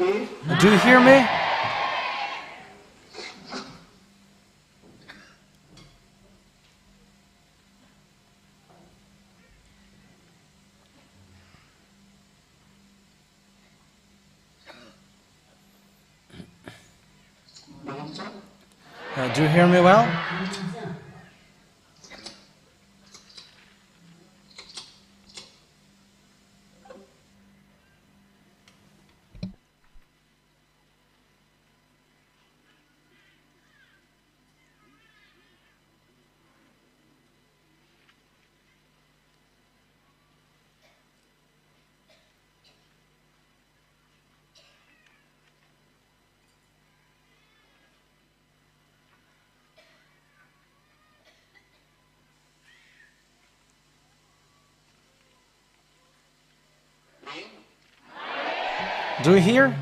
Do you hear me? Do you hear me well? Do you hear?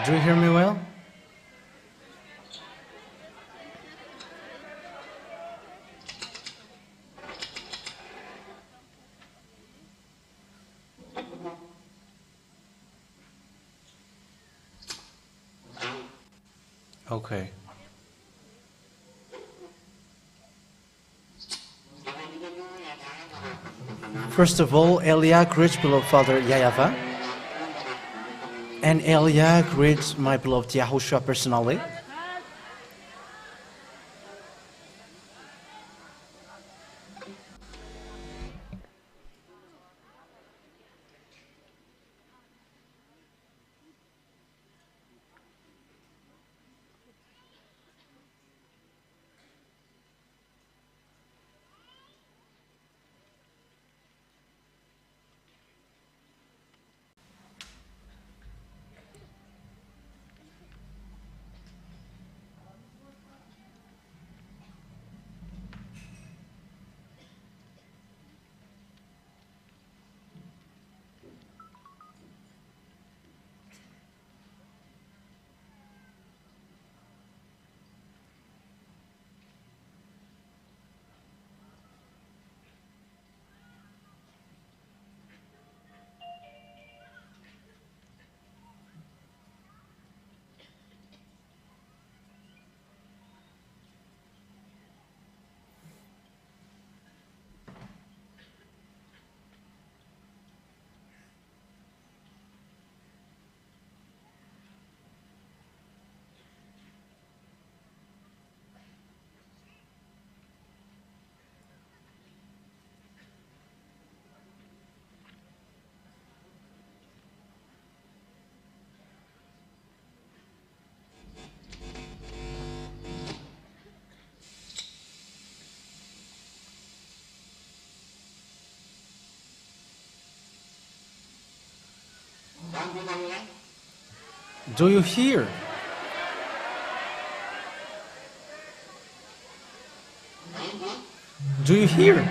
Do you hear me well? Okay. First of all, Elia greets beloved Father YAHVAH. And Elia greets my beloved Yahushua personally. Do you hear? Do you hear?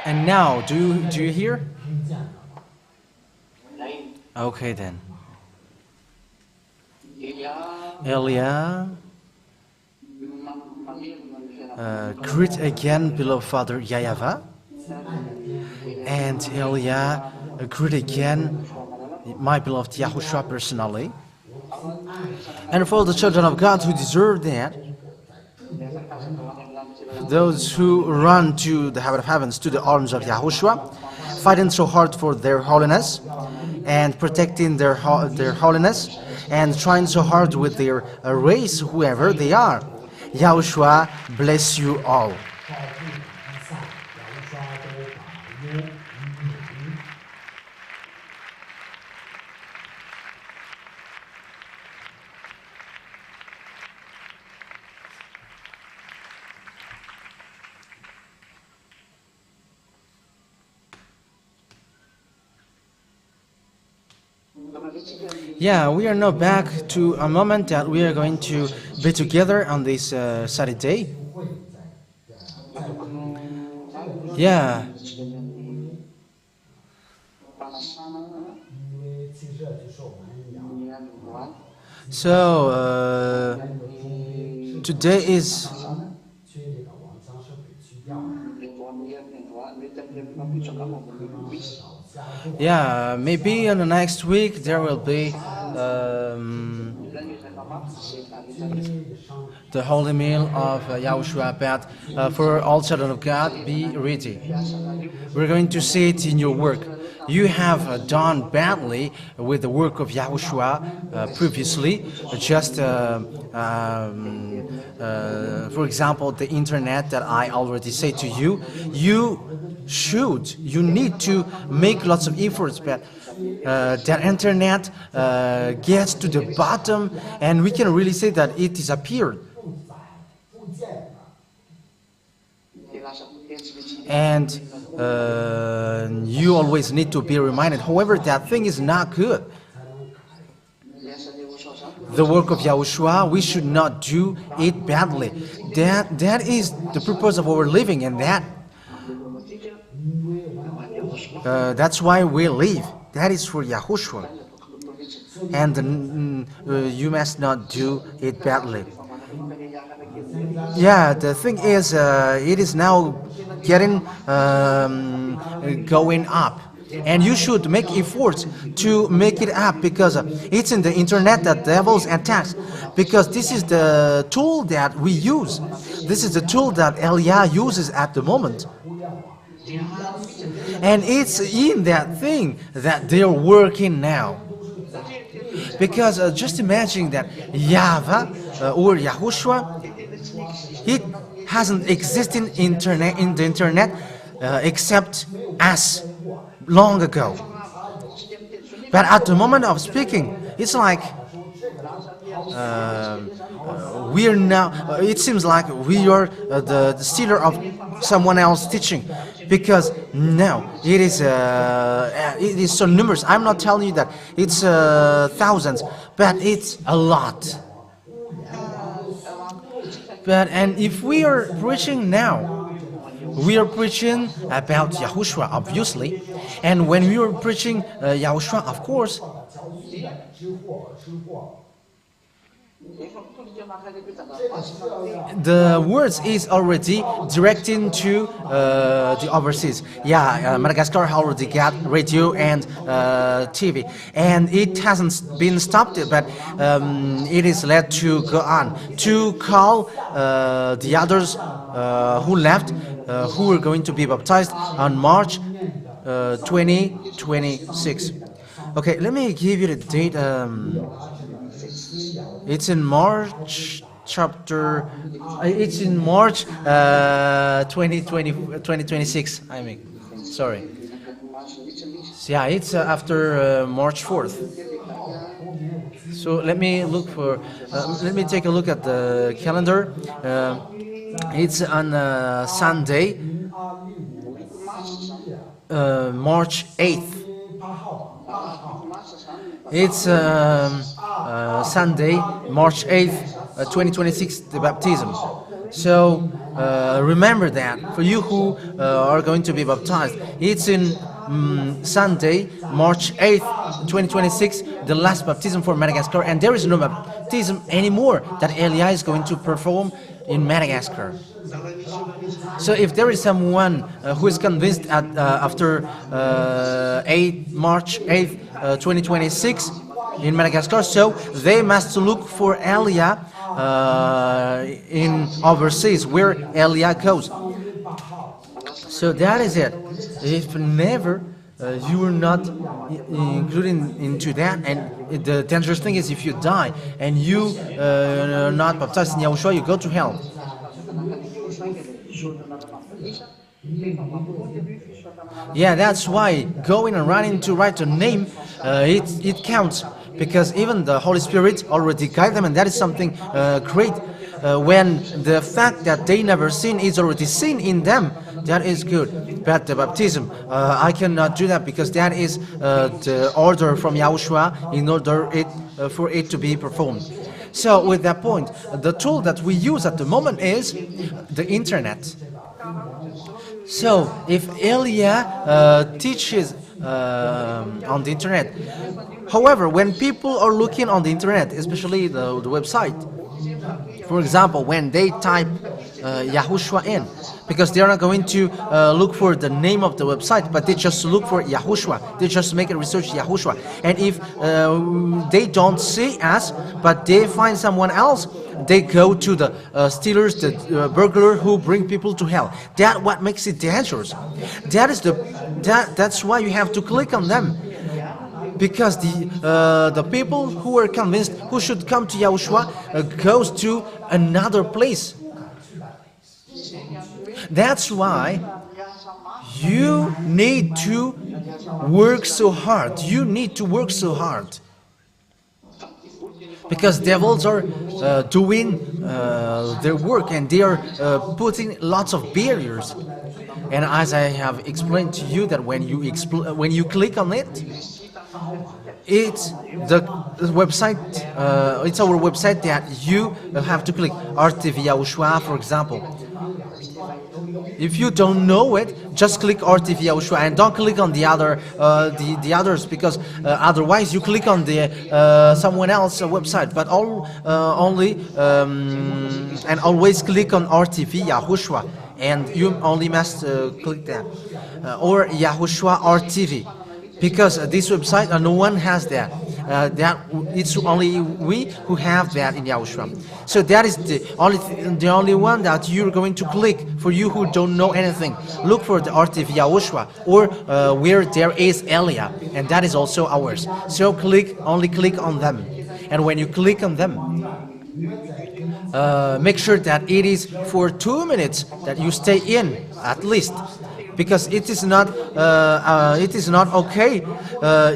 And now, do you hear? Okay then. Elia, greet again, beloved Father YAHVAH. And Elia, greet again, my beloved Yahushua personally. And for the children of God who deserve that, those who run to the heaven of heavens, to the arms of Yahushua, fighting so hard for their holiness and protecting their holiness and trying so hard with their race, whoever they are. Yahushua bless you all. Yeah, we are now back to a moment that we are going to be together on this Saturday. Yeah. So, today is... Yeah, maybe in the next week there will be the holy meal of Yahushua, but for all children of God, be ready. We're going to see it in your work. You have done badly with the work of Yahushua previously, just for example, the internet that I already said to you, you need to make lots of efforts, but that internet gets to the bottom and we can really say that it disappeared. And you always need to be reminded. However, that thing is not good. The work of Yahushua, we should not do it badly. That is the purpose of our living, and that's why we live. That is for Yahushua. And you must not do it badly. Yeah, the thing is, it is now getting going up. And you should make efforts to make it up, because it's in the internet that devils attacks. Because this is the tool that we use. This is the tool that Elia uses at the moment. And it's in that thing that they're working now. Because just imagine that YAHVAH or Yahushua, it hasn't existed in the internet except as long ago. But at the moment of speaking, it's like we're now, it seems like we are the stealer of someone else's teaching, because now it is so numerous. I'm not telling you that it's thousands, but it's a lot. And if we are preaching now, we are preaching about Yahushua, obviously, and when we are preaching Yahushua, of course, the words is already directing to the overseas. Yeah, Madagascar already got radio and TV, and it hasn't been stopped, but it is led to go on to call the others who left, who are going to be baptized on March 2026. Okay, let me give you the date. It's in March chapter. It's in March 2026. I mean, sorry. Yeah, it's after March 4th. So let me look for. Let me take a look at the calendar. It's on Sunday, March 8th. It's Sunday, March 8th, 2026, the baptism. So remember that for you who are going to be baptized. It's in Sunday, March 8th, 2026, the last baptism for Madagascar, and there is no baptism anymore that Elia is going to perform in Madagascar. So if there is someone who is convinced after March 8th, 2026 in Madagascar, so they must look for Elia in overseas, where Elia goes. So that is it. If never you are not included into that, and the dangerous thing is if you die and you are not baptized in Yahushua, you go to hell. Yeah, that's why going and running to write a name, it counts, because even the Holy Spirit already guide them, and that is something great. When the fact that they never sin is already seen in them, that is good. But the baptism, I cannot do that, because that is the order from Yahushua in order for it to be performed. So with that point, the tool that we use at the moment is the internet. So if Elia teaches on the internet, however, when people are looking on the internet, especially the website, for example, when they type Yahushua in, because they are not going to look for the name of the website, but they just look for Yahushua. They just make a research Yahushua. And if they don't see us, but they find someone else, they go to the stealers, the burglar who bring people to hell. That's what makes it dangerous. That's why you have to click on them. Because the people who are convinced who should come to Yahushua goes to another place. That's why you need to work so hard. You need to work so hard. Because devils are doing their work, and they are putting lots of barriers. And as I have explained to you, that when you click on it, it's the website. It's our website that you have to click. RTV Yahushua, for example. If you don't know it, just click RTV Yahushua and don't click on the others, because otherwise you click on the someone else's website. But always click on RTV Yahushua, and you only must click that, or Yahushua RTV. Because this website, no one has that. It's only we who have that in Yahushua. So that is the only one that you're going to click. For you who don't know anything, look for the RTV Yahushua, or where there is Elia, and that is also ours. So only click on them, and when you click on them, make sure that it is for 2 minutes that you stay in at least. Because it is not okay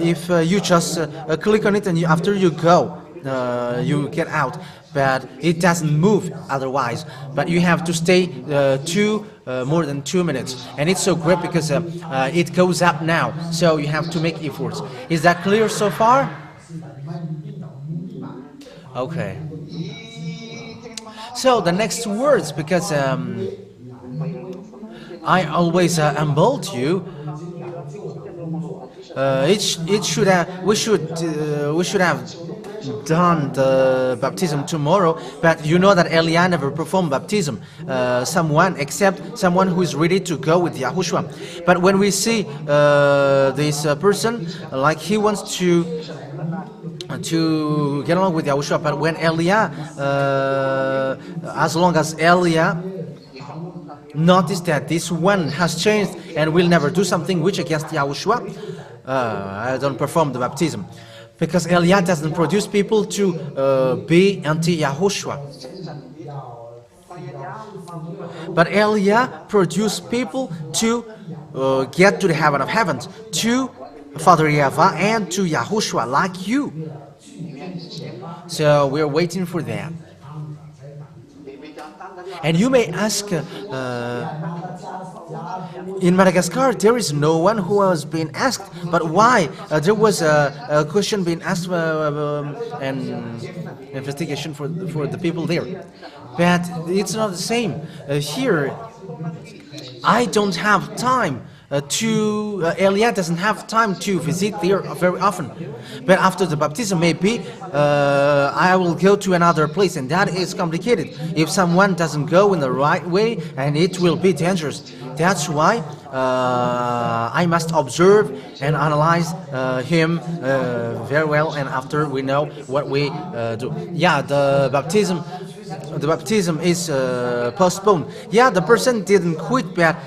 if you just click on it and after you go, you get out. But it doesn't move otherwise. But you have to stay more than 2 minutes, and it's so great because it goes up now. So you have to make efforts. Is that clear so far? Okay. So the next words, because I always humble you. We should have done the baptism tomorrow, but you know that Elia never performed baptism. Except someone who is ready to go with Yahushua. But when we see this person, like he wants to get along with Yahushua, but when Elia, as long as Elia notice that this one has changed and will never do something which against Yahushua, I don't perform the baptism. Because Elia doesn't produce people to be anti-Yahushua. But Elia produced people to get to the heaven of heavens, to Father YAHVAH and to Yahushua, like you. So we're waiting for that. And you may ask, in Madagascar there is no one who has been asked, but why? There was a question being asked and investigation for the people there. But it's not the same. Here, I don't have time Elia doesn't have time to visit there very often. But after the baptism, maybe I will go to another place, and that is complicated. If someone doesn't go in the right way, and it will be dangerous. That's why I must observe and analyze him very well, and after we know what we do. Yeah, the baptism is postponed. Yeah, the person didn't quit, but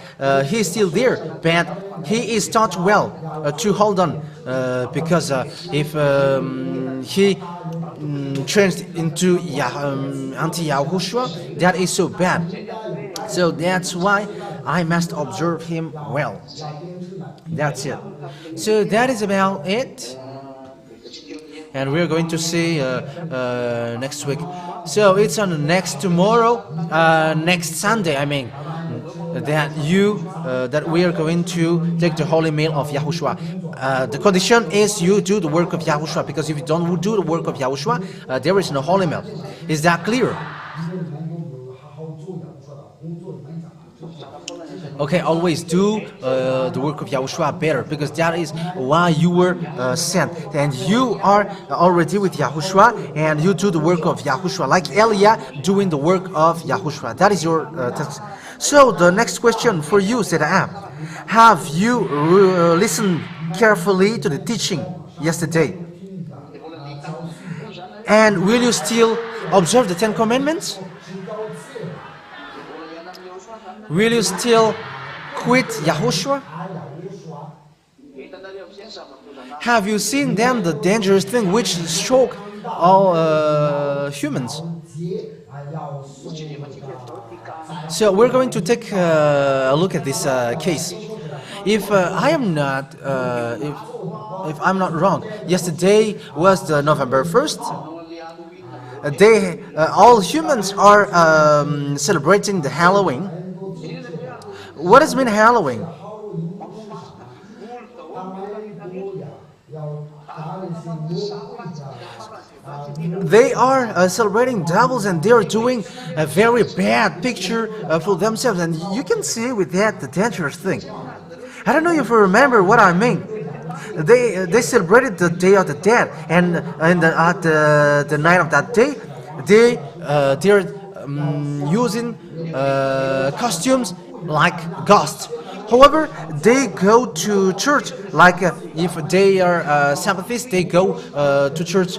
he's still there. But he is taught well to hold on, because if he changed into anti-Yahushua, that is so bad. So that's why I must observe him well. That's it. So that is about it. And we're going to see next week. So it's on next Sunday, I mean, that we are going to take the holy meal of Yahushua. The condition is you do the work of Yahushua, because if you don't do the work of Yahushua, there is no holy meal. Is that clear? Okay, always do the work of Yahushua better, because that is why you were sent. And you are already with Yahushua, and you do the work of Yahushua, like Elia doing the work of Yahushua. That is your task. So the next question for you, Zeda'ah, have you listened carefully to the teaching yesterday? And will you still observe the 10 Commandments? Will you still quit Yahushua? Have you seen then the dangerous thing which shock all humans? So we're going to take a look at this case. If I'm not wrong, yesterday was the November 1st. All humans are celebrating the Halloween. What does mean Halloween? They are celebrating devils, and they are doing a very bad picture for themselves, and you can see with that the dangerous thing. I don't know if you remember what I mean. They celebrated the Day of the Dead, and at the night of that day, they're using costumes like ghosts. However, they go to church, like if they are Sabbathists, they go to church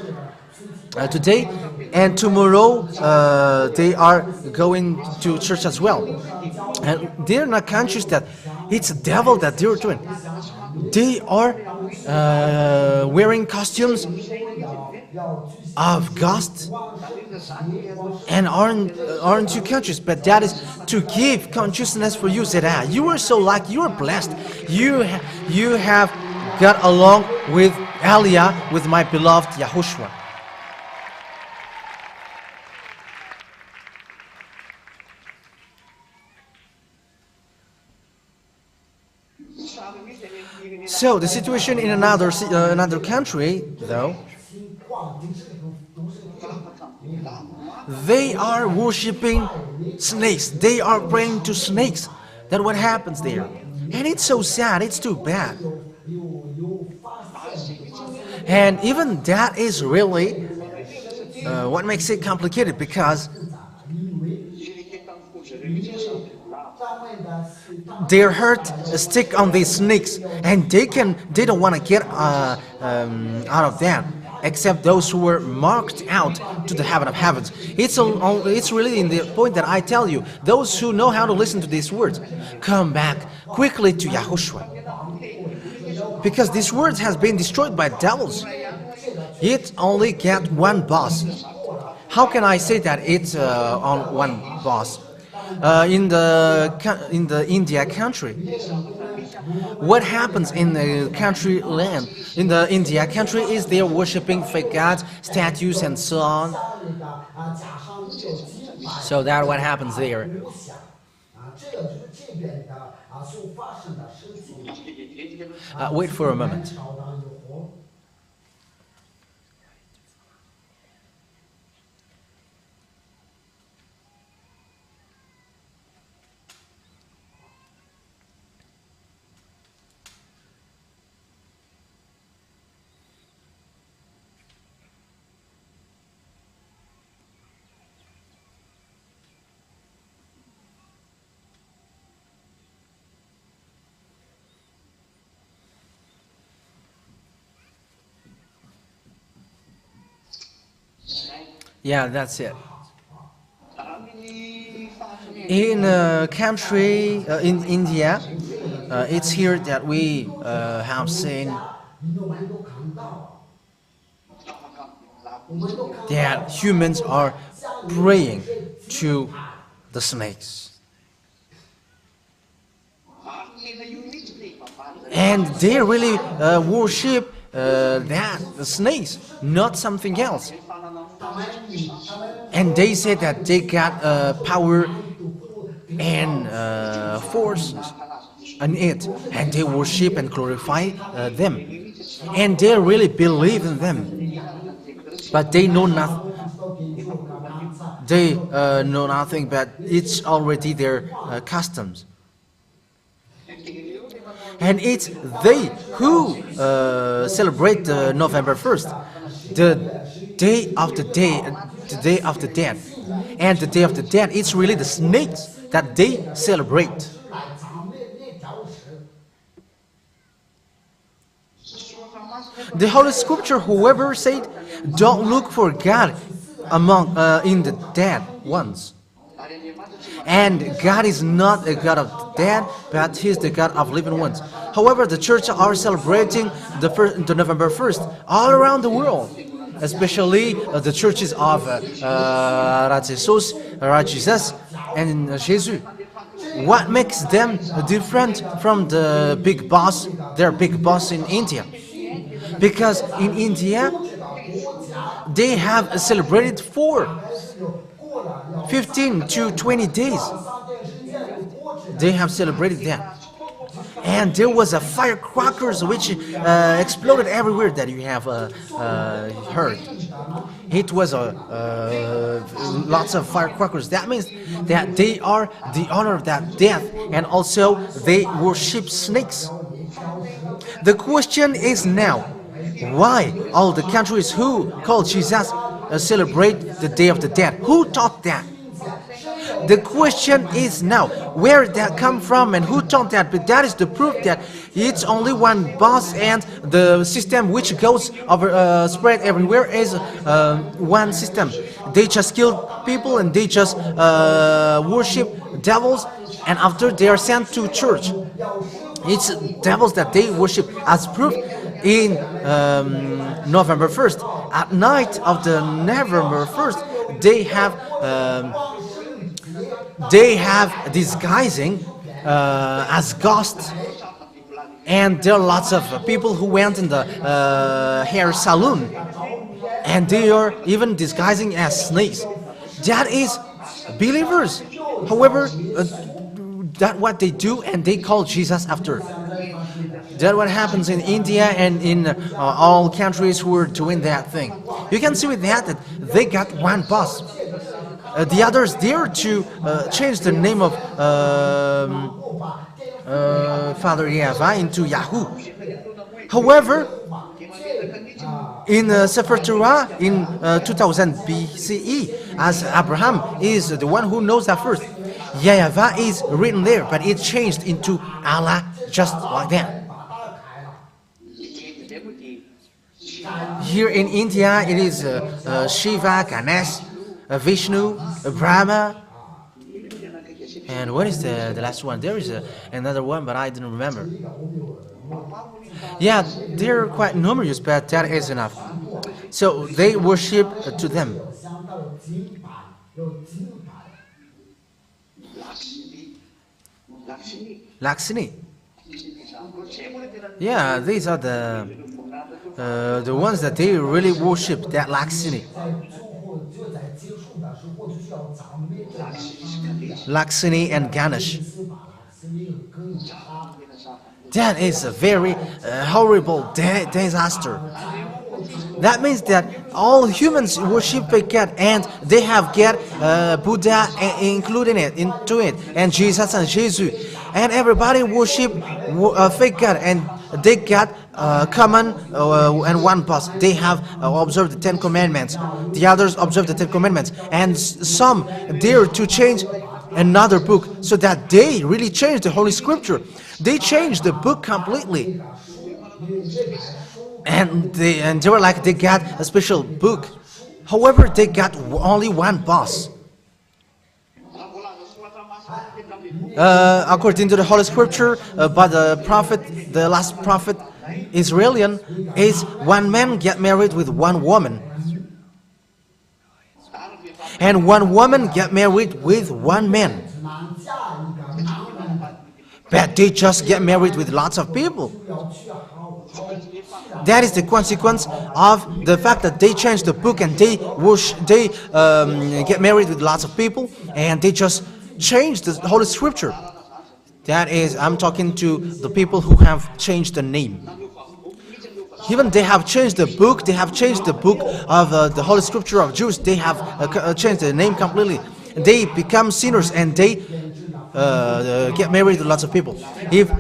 today, and tomorrow they are going to church as well. And they're not conscious that it's a devil that they're doing. They are wearing costumes of ghosts and aren't you conscious? But that is to give consciousness for you. Said, you are so lucky, you are blessed. You have got along with Aliyah, with my beloved Yahushua. So the situation in another country, though, they are worshipping snakes. They are praying to snakes. That's what happens there. And it's so sad. It's too bad. And even that is really what makes it complicated, because their heart stick on these snakes, and they don't want to get out of that, except those who were marked out to the heaven of heavens. It's really in the point that I tell you, those who know how to listen to these words, come back quickly to Yahushua, because these words has been destroyed by devils. It only get one boss. How can I say that it's on one boss? In the India country, what happens in the country land, in the India country, is they are worshipping fake gods, statues, and so on. So that's what happens there. Wait for a moment. Yeah, that's it. In a country, in India, it's here that we have seen that humans are praying to the snakes. And they really worship the snakes, not something else. And they say that they got power and force in it, and they worship and glorify them, and they really believe in them, but they know nothing. They know nothing, but it's already their customs. And it's they who celebrate November 1st, the day of the day of the dead. And the day of the dead, it's really the snakes that they celebrate. The Holy Scripture, whoever said, don't look for God among in the dead ones. And God is not a God of the dead, but He is the God of living ones. However, the church are celebrating the November 1st all around the world, especially the churches of Jesus and Jesus. What makes them different from the big boss, their big boss in India? Because in India, they have celebrated for 15 to 20 days. They have celebrated that. And there was a firecrackers which exploded everywhere that you have heard. It was lots of firecrackers. That means that they are the honor of that death, and also they worship snakes. The question is now, why all the countries who call Jesus celebrate the Day of the Dead? Who taught that? The question is now, where did that come from and who taught that? But that is the proof that it's only one boss, and the system which goes over, spread everywhere is one system. They just kill people and they just worship devils, and after they are sent to church. It's devils that they worship, as proof in November 1st. At night of the November 1st, they have disguising as ghosts, and there are lots of people who went in the hair salon, and they are even disguising as snakes. That is believers. However, that's what they do, and they call Jesus after. That's what happens in India and in all countries who are doing that thing. You can see with that they got one boss. The others dare to change the name of Father YAHVAH into Yahoo. However, in Sefer Torah in 2000 BCE, as Abraham is the one who knows that first, YAHVAH is written there, but it changed into Allah just like that. Here in India, it is Shiva, Ganesh, Vishnu, Brahma, and what is the last one? There is another one, but I didn't remember. Yeah, they're quite numerous, but that is enough. So they worship to them. Lakshmi. Yeah, these are the ones that they really worship, that Lakshmi. Lakshmi and Ganesh. That is a very horrible disaster. That means that all humans worship a God, and they have got Buddha including it into it, and Jesus and Jesus, and everybody worship a fake God, and they got common and one boss. They have observed the 10 Commandments. The others observe the 10 Commandments, and some dare to change another book, so that they really change the Holy Scripture. They changed the book completely, and they were like they got a special book. However, they got only one boss. According to the Holy Scripture, by the prophet, the last prophet, Israelian, is one man get married with one woman, and one woman get married with one man. But they just get married with lots of people. That is the consequence of the fact that they changed the book and they get married with lots of people, and they just changed the Holy Scripture. That is, I'm talking to the people who have changed the name. Even they have changed the book. They have changed the book of the Holy Scripture of Jews. They have changed the name completely. They become sinners and they get married to lots of people. If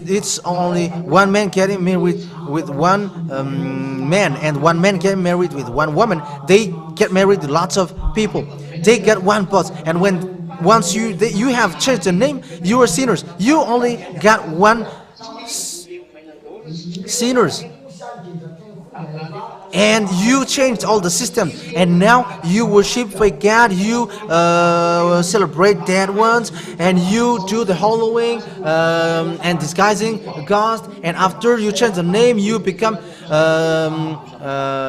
it's only one man getting married with one man and one man getting married with one woman, they get married to lots of people. They get one boss, and once you have changed the name, you are sinners. You only got one sinners. And you changed all the system, and now you worship fake God, you celebrate dead ones, and you do the Halloween and disguising God, and after you change the name, you become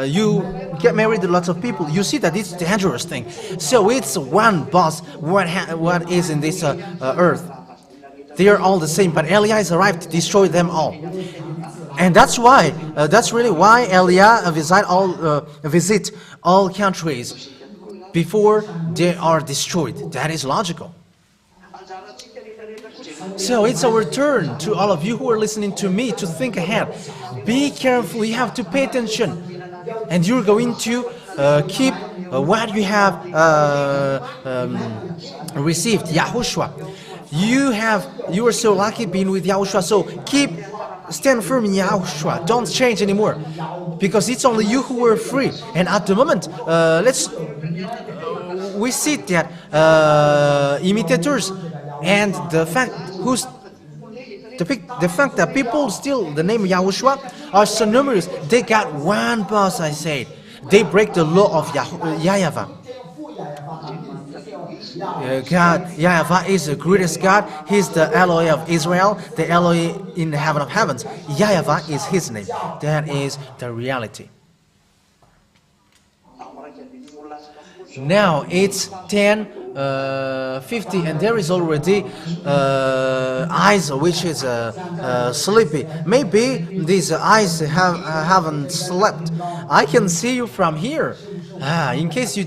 you get married to lots of people. You see that it's a dangerous thing. So it's one boss. What is in this earth? They are all the same, but Elias arrived to destroy them all. And that's why, that's really why Eliah visit all countries before they are destroyed. That is logical. So it's our turn to all of you who are listening to me to think ahead. Be careful. You have to pay attention, and you're going to keep what you have received. Yahushua. You are so lucky being with Yahushua. So stand firm in Yahushua. Don't change anymore, because it's only you who are free. And at the moment, we see that imitators and the fact that people steal the name Yahushua are so numerous. They got one boss. I said they break the law of YAHVAH. God, YAHVAH is the greatest God. He's the Eloi of Israel, the Eloi in the heaven of heavens. YAHVAH is His name. That is the reality. Now it's 10:50, and there is already eyes which is sleepy. Maybe these eyes haven't slept. I can see you from here. In case you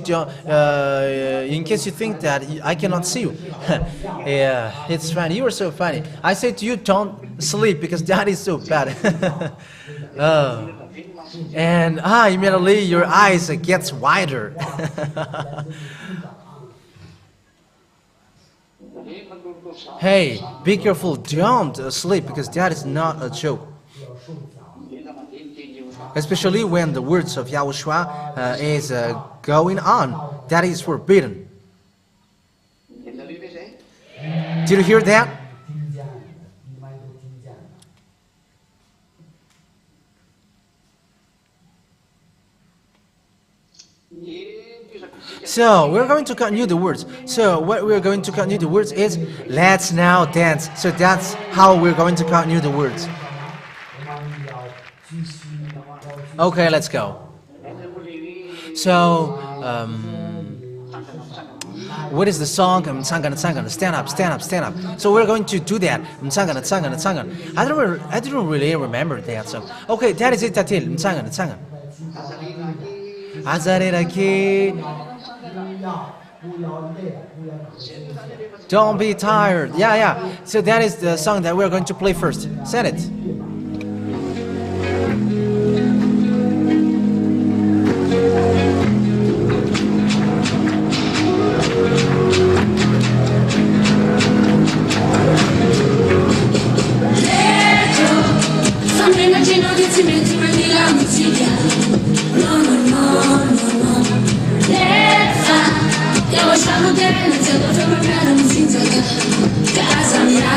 think that I cannot see you. Yeah, it's funny. You are so funny. I say to you, don't sleep, because that is so bad. And immediately your eyes gets wider. Hey, be careful. Don't sleep, because that is not a joke. Especially when the words of Yahushua is going on. That is forbidden. Did you hear that? So we're going to continue the words. So what we're going to continue the words is, let's now dance. So that's how we're going to continue the words. Okay, let's go. So, what is the song? Stand up, stand up, stand up. So we're going to do that. I don't really remember that song. Okay, that is it. Don't be tired. Yeah. So that is the song that we're going to play first. Send it. Casa minha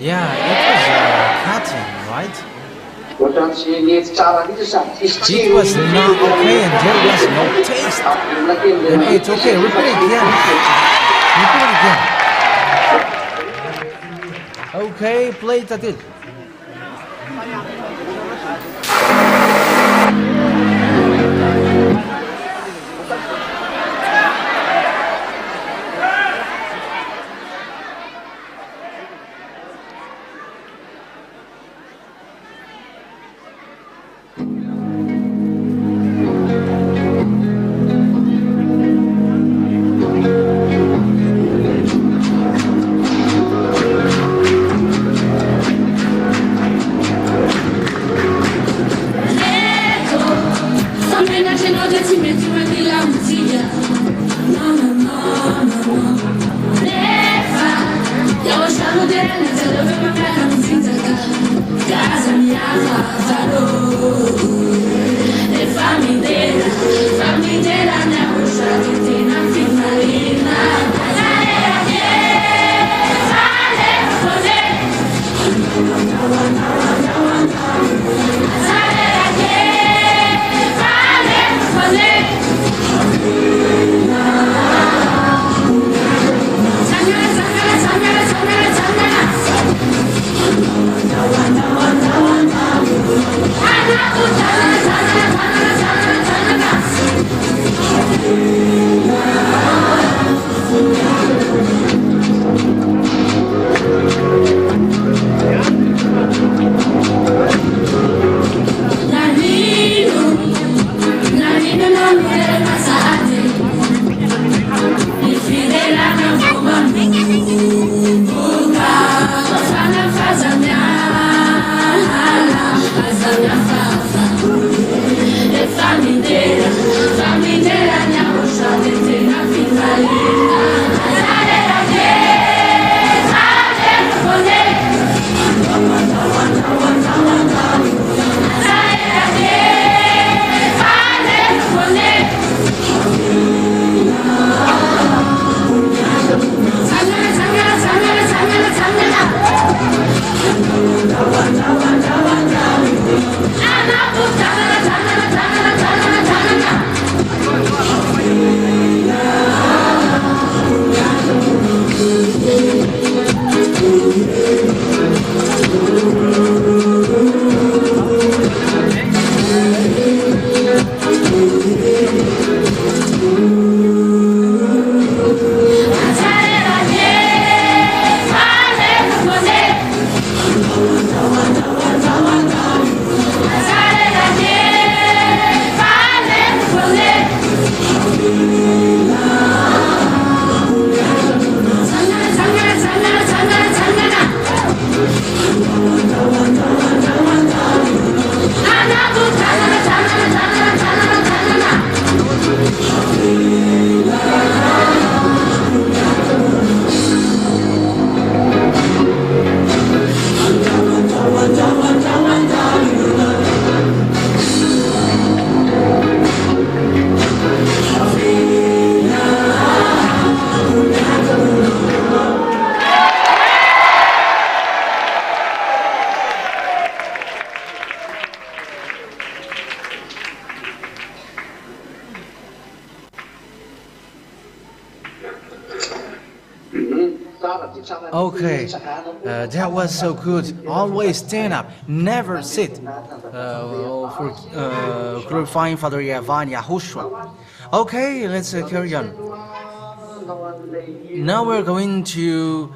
Yeah, it was cutting, right? It was not okay and there was no taste. And it's okay, repeat it again. Repeat it again. Okay, play it again. Thank you. Okay, that was so good. Always stand up, never sit. For glorifying Father YAHVAH and Yahushua. Okay, let's carry on. Now we're going to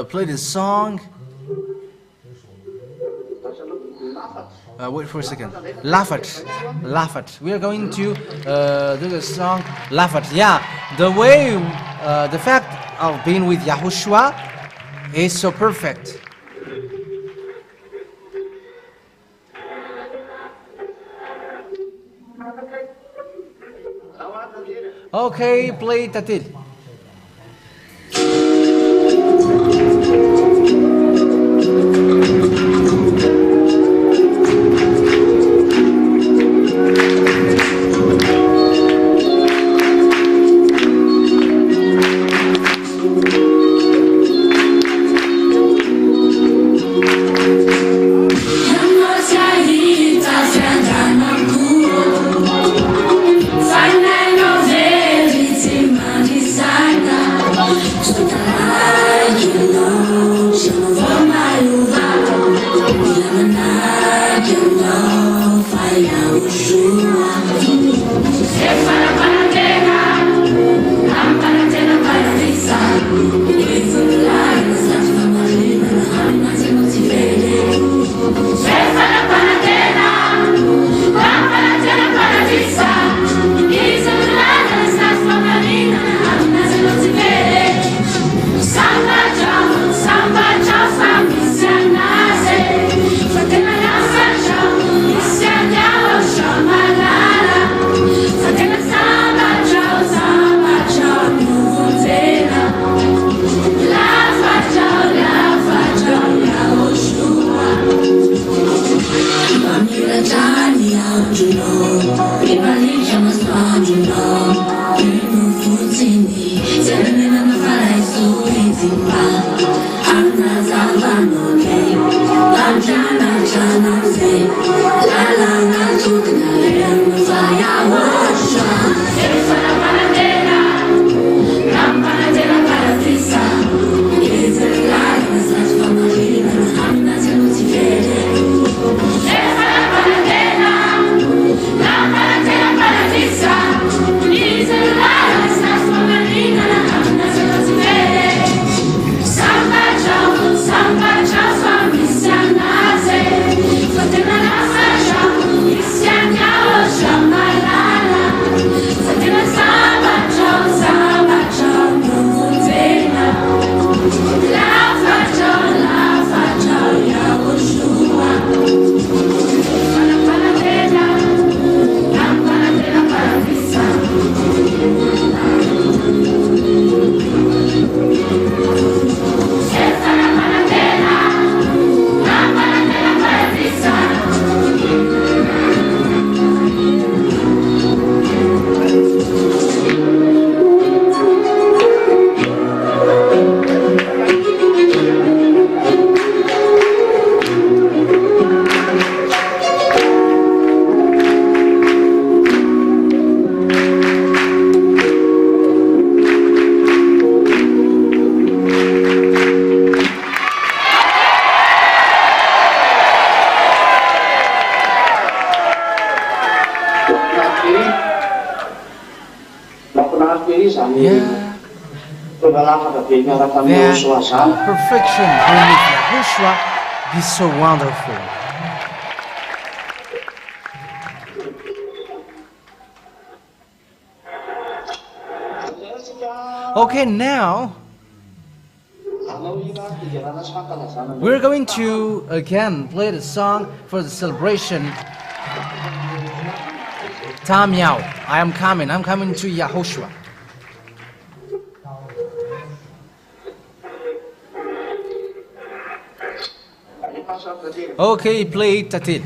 play the song. Wait for a second. Laugh at. We are going to do the song Laugh at. Yeah, the way, the fact of being with Yahushua is so perfect. Okay, play Tatil. Yeah. That perfection with Yahushua is so wonderful. Okay, now we're going to again play the song for the celebration. Tam Yao, I'm coming to Yahushua. Okay, play Tatil.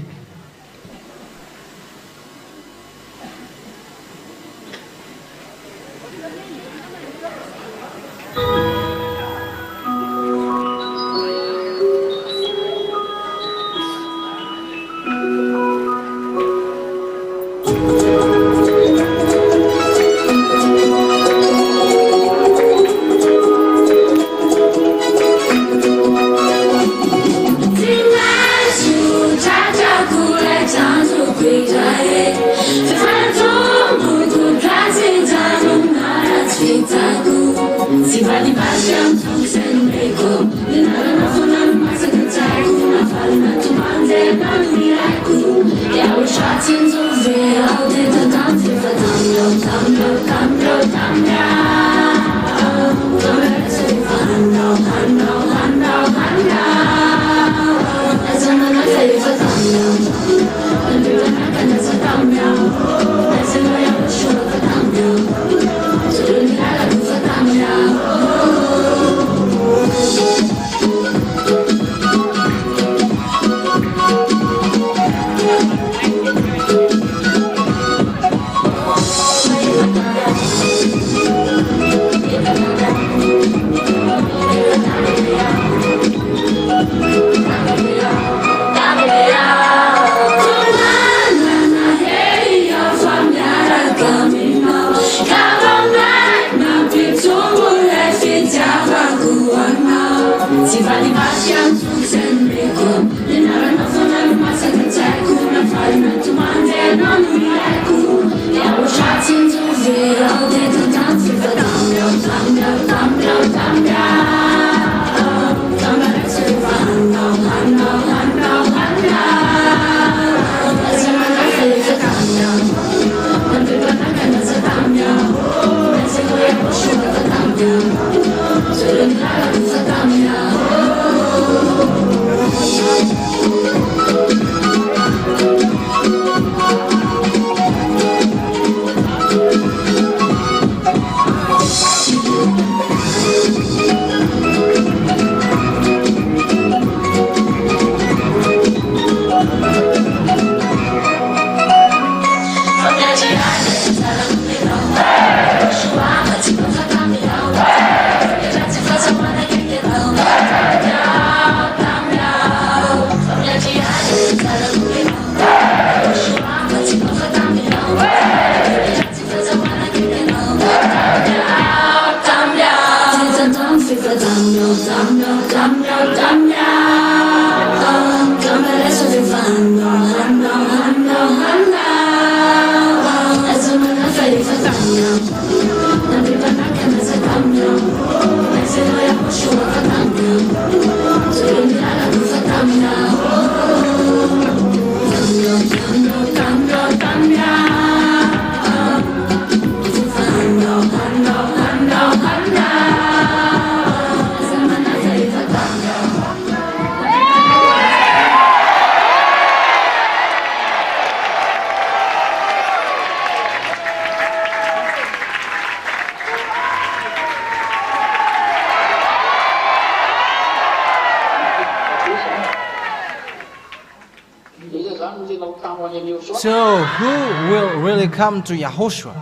So who will really come to Yahushua?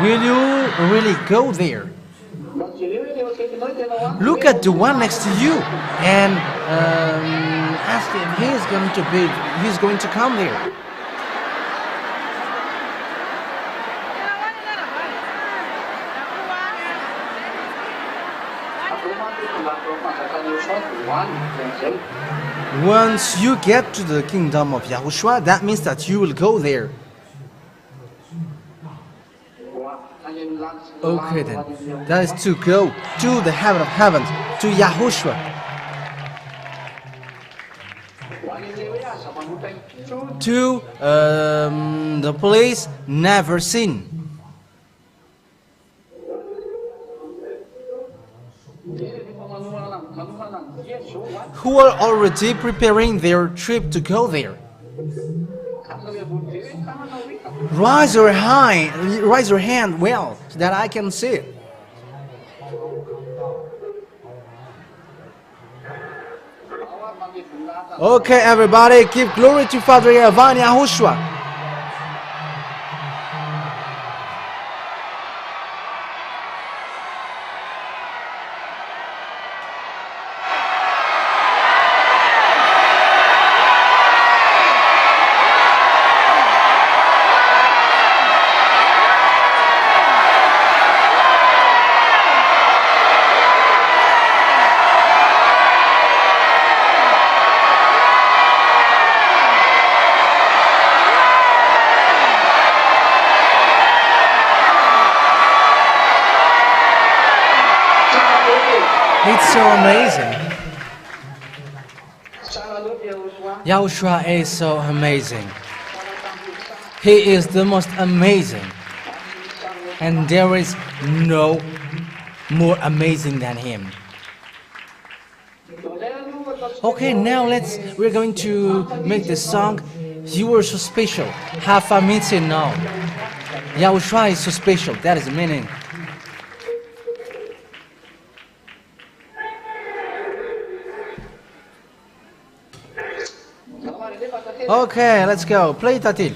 Will you really go there? Look at the one next to you and ask him he's going to come there. Once you get to the kingdom of Yahushua, that means that you will go there. Okay then, that is to go to the heaven of heavens, to Yahushua. To the place never seen. Who are already preparing their trip to go there. Raise your hand well, so that I can see it. Okay, everybody, give glory to Father YAHVAH and Yahushua. it's so amazing. Yahushua is so amazing. He is the most amazing. And there is no more amazing than him. Okay, now we're going to make the song You Are So Special. YAHVAH means it now. Yahushua is so special, that is the meaning. Okay, let's go. Play Tatil.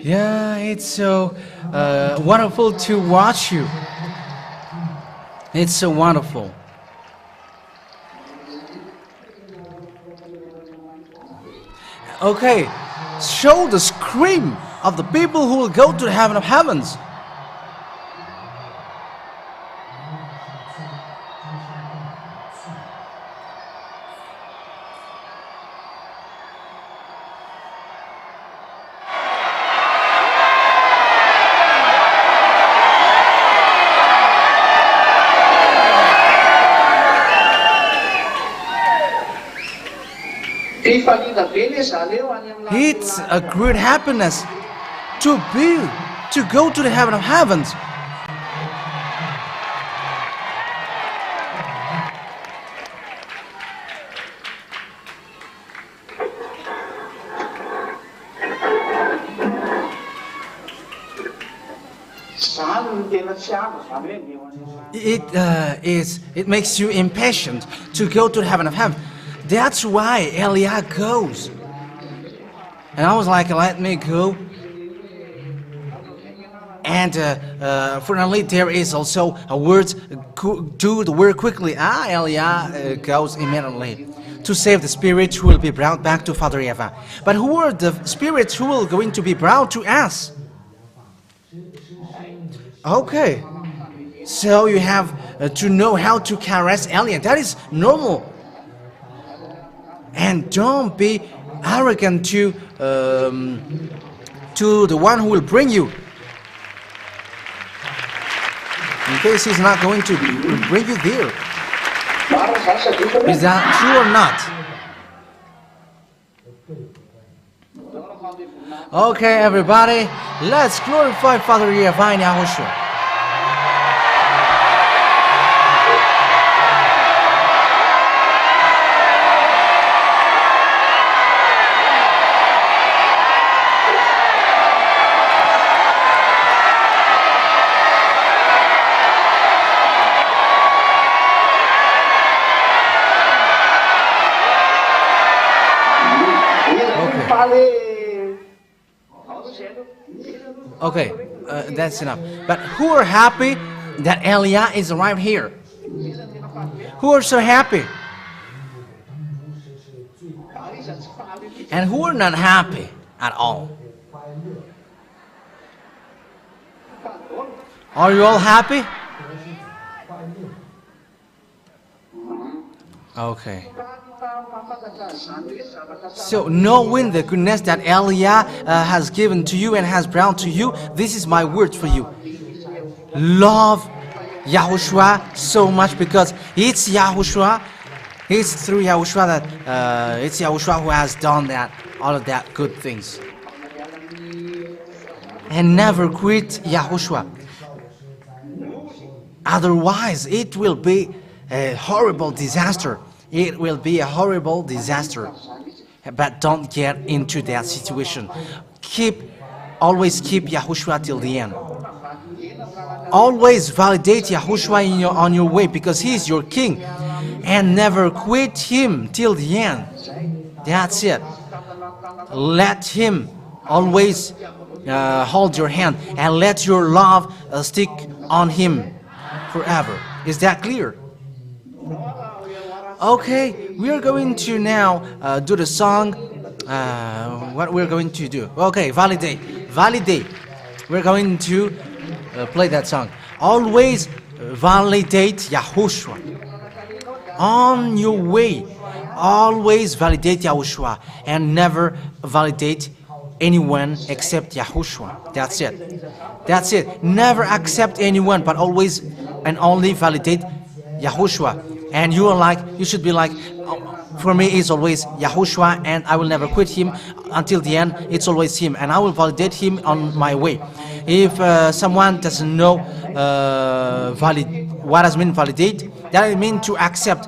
Yeah, it's so wonderful to watch you. It's so wonderful. Okay, show the scream of the people who will go to the heaven of heavens. It's a great happiness to go to the heaven of heavens. it makes you impatient to go to the heaven of heaven. That's why Eliah goes. And I was like, let me go. And finally, there is also a word, do the work quickly. Eliah goes immediately to save the spirits who will be brought back to Father YAHVAH. But who are the spirits who will going to be brought to us? Okay, so you have to know how to caress Eliah. That is normal. And don't be arrogant to the one who will bring you. In case he's not going to bring you there. Is that true or not? Okay, everybody, let's glorify Father YAHVAH and Yahushua. Okay, that's enough. But who are happy that Eliah is arrived here? Who are so happy? And who are not happy at all? Are you all happy? Okay. So knowing the goodness that Eliah has given to you and has brought to you, this is my word for you. Love Yahushua so much, because it's Yahushua. It's through Yahushua that it's Yahushua who has done that, all of that good things. And never quit Yahushua. Otherwise, it will be a horrible disaster. It will be a horrible disaster. But don't get into that situation. Always keep Yahushua till the end. Always validate Yahushua on your way, because he is your king. And never quit him till the end. That's it. Let him always hold your hand, and let your love stick on him forever. Is that clear? Okay, we are going to now do the song. What we're going to do? Okay, validate. We're going to play that song. Always validate Yahushua on your way. Always validate Yahushua, and never validate anyone except Yahushua. That's it. That's it. Never accept anyone, but always and only validate Yahushua. And you should be like, for me it's always Yahushua, and I will never quit him until the end. It's always him, and I will validate him on my way. If someone doesn't know what does mean validate, that means to accept.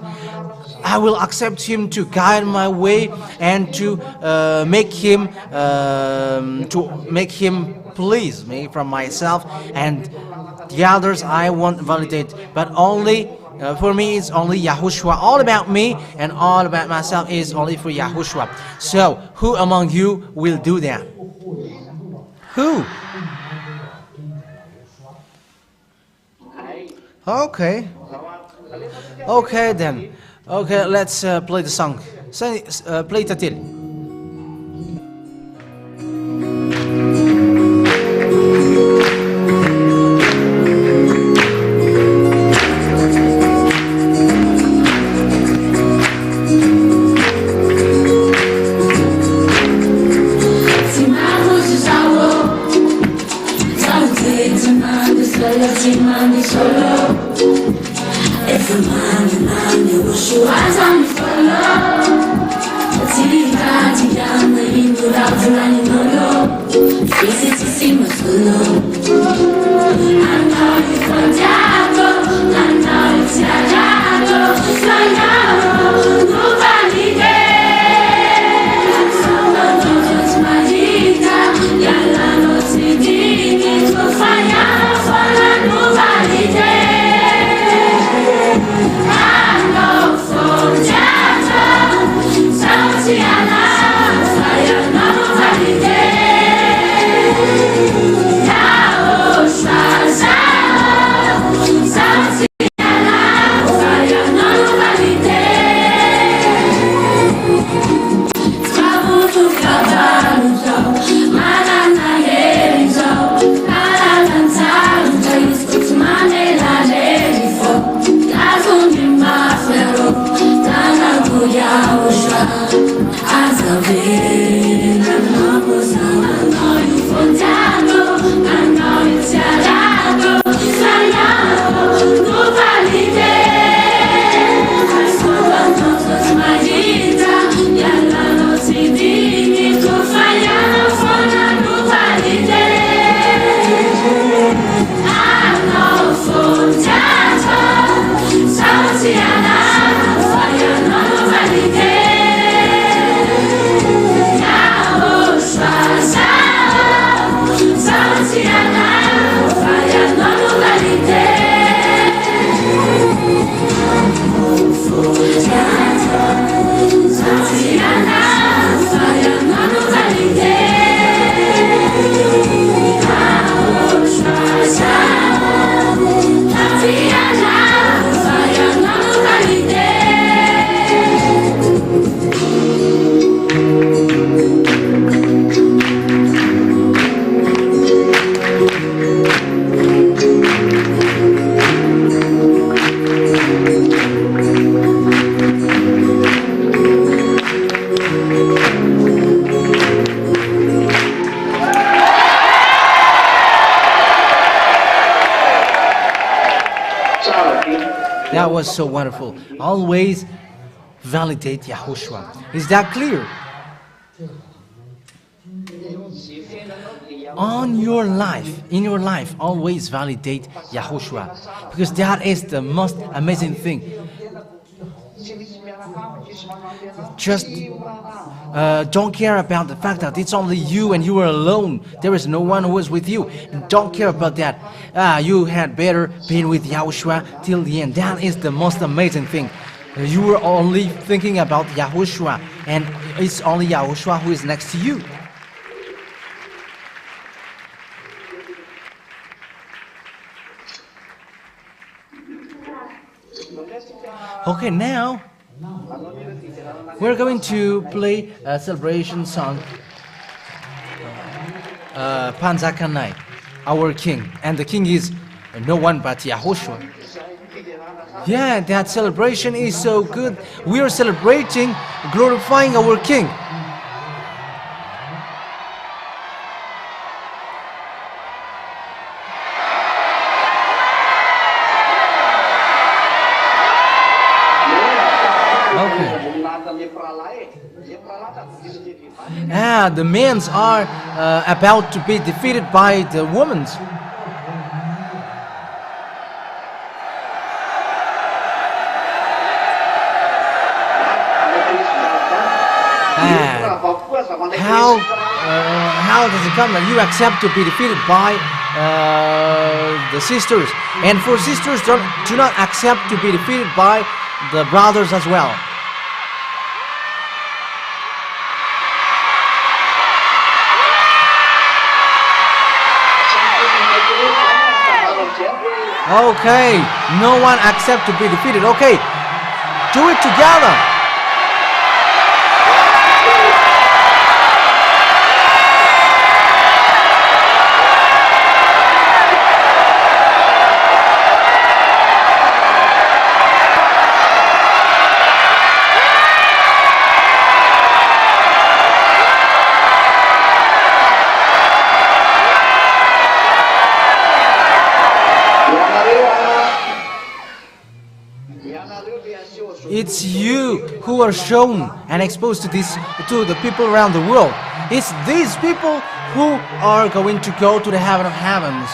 I will accept him to guide my way, and to make him please me from myself, and the others I won't validate. But only for me it's only Yahushua. All about me and all about myself is only for Yahushua. So who among you will do that? Who? Okay. Okay then. Okay, let's play the song. Play Tatil. Yahushua That was so wonderful. Always validate Yahushua. Is that clear? In your life, always validate Yahushua, because that is the most amazing thing. Just don't care about the fact that it's only you and you are alone. There is no one who is with you. Don't care about that. You had better be with Yahushua till the end. That is the most amazing thing. You are only thinking about Yahushua, and it's only Yahushua who is next to you. Okay, now we're going to play a celebration song, Panzakanai, our king. And the king is no one but Yahushua. Yeah, that celebration is so good. We are celebrating, glorifying our king. The men are about to be defeated by the women. How does it come that you accept to be defeated by the sisters? And for sisters, do not accept to be defeated by the brothers as well. Okay, no one accept to be defeated. Okay, do it together. It's you who are shown and exposed to the people around the world. It's these people who are going to go to the heaven of heavens.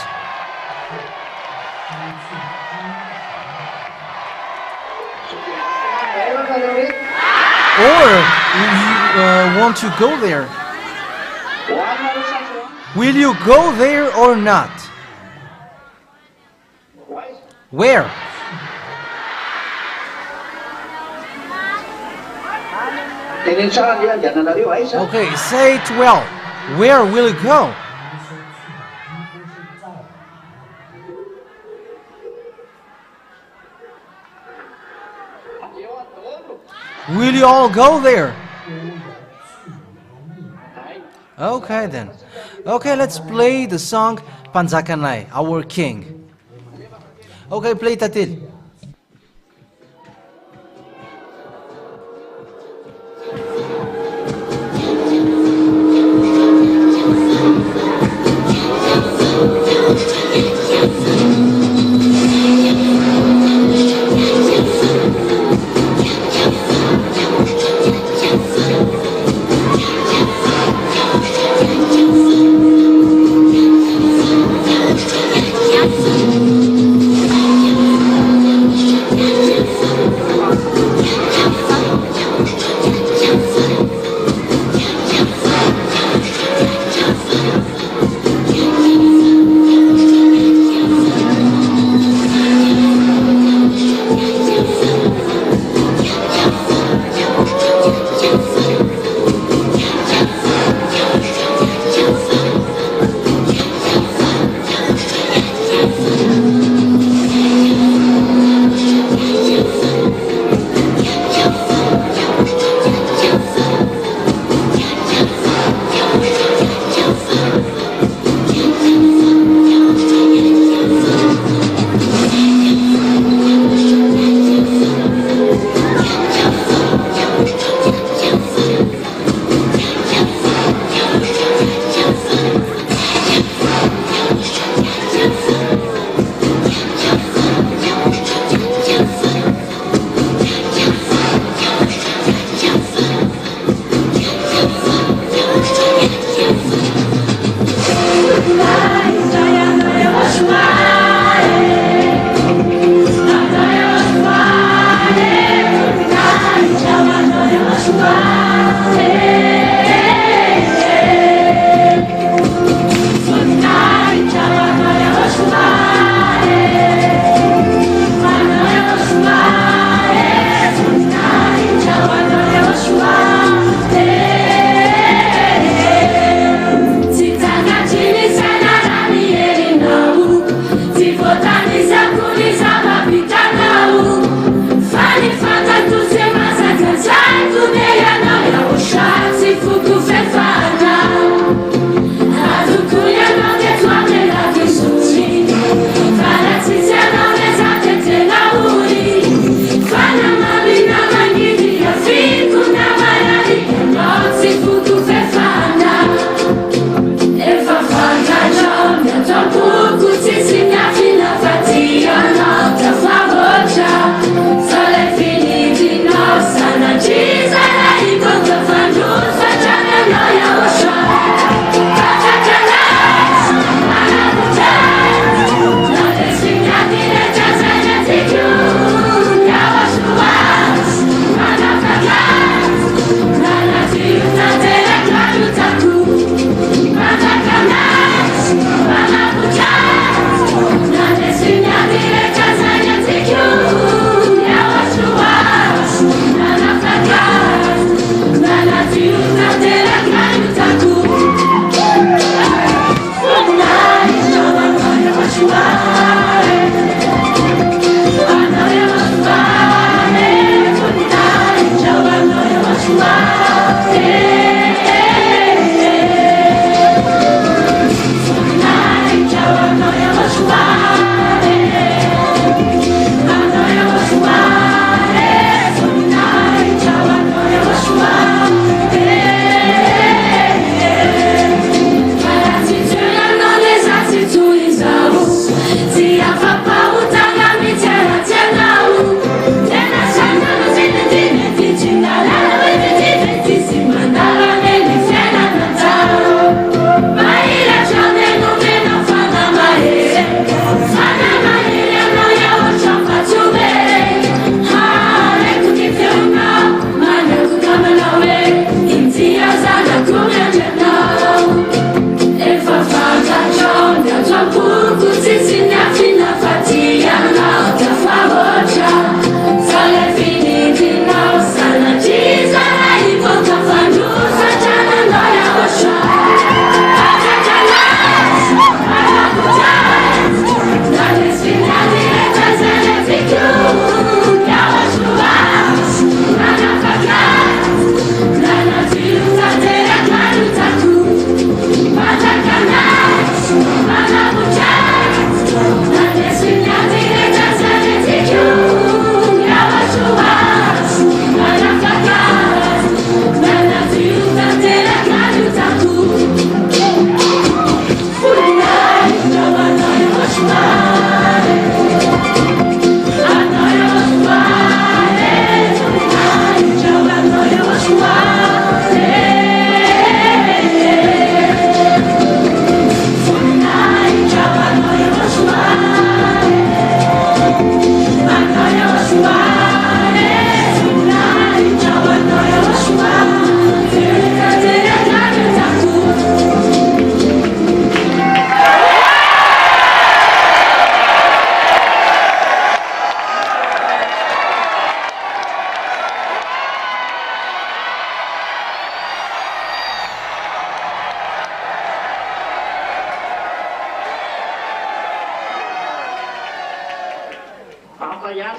Or you want to go there? Will you go there or not? Where? Okay, say it well. Where will it go? Will you all go there? Okay then. Okay, let's play the song Panzakanai, our king. Okay, play Tatil.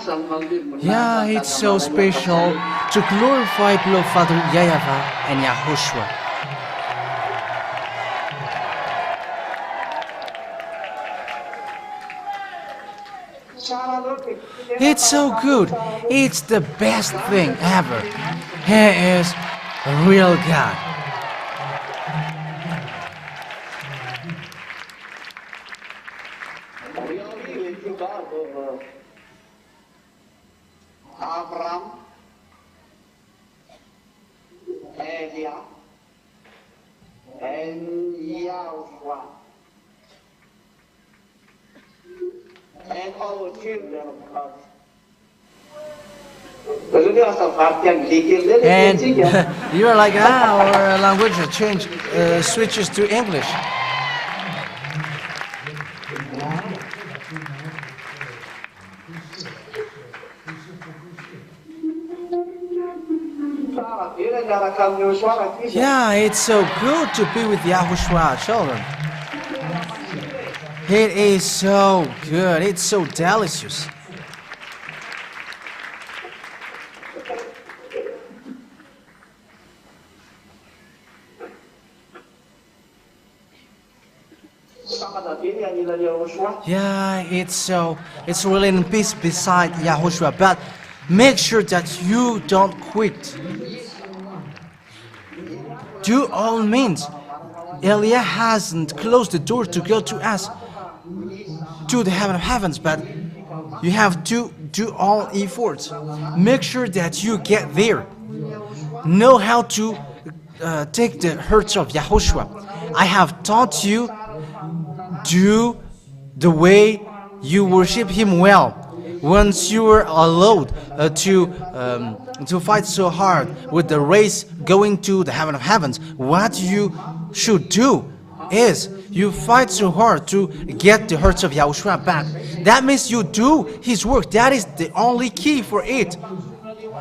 Yeah, it's so special to glorify beloved Father YAHVAH and Yahushua. It's so good. It's the best thing ever. He is a real God. Abraham, Elia, and Yahushuah, and all children of God. And you are like, our language switches to English. Yeah, it's so good to be with Yahushua children. It is so good. It's so delicious. Yeah, it's really in peace beside Yahushua, but make sure that you don't quit. Do all means. Elia hasn't closed the door to go to us, to the heaven of heavens, but you have to do all efforts. Make sure that you get there. Know how to take the hurts of Yahushua. I have taught you, do the way you worship Him well. Once you are allowed to fight so hard with the race going to the heaven of heavens, what you should do is you fight so hard to get the hurts of Yahushua back. That means you do His work. That is the only key for it.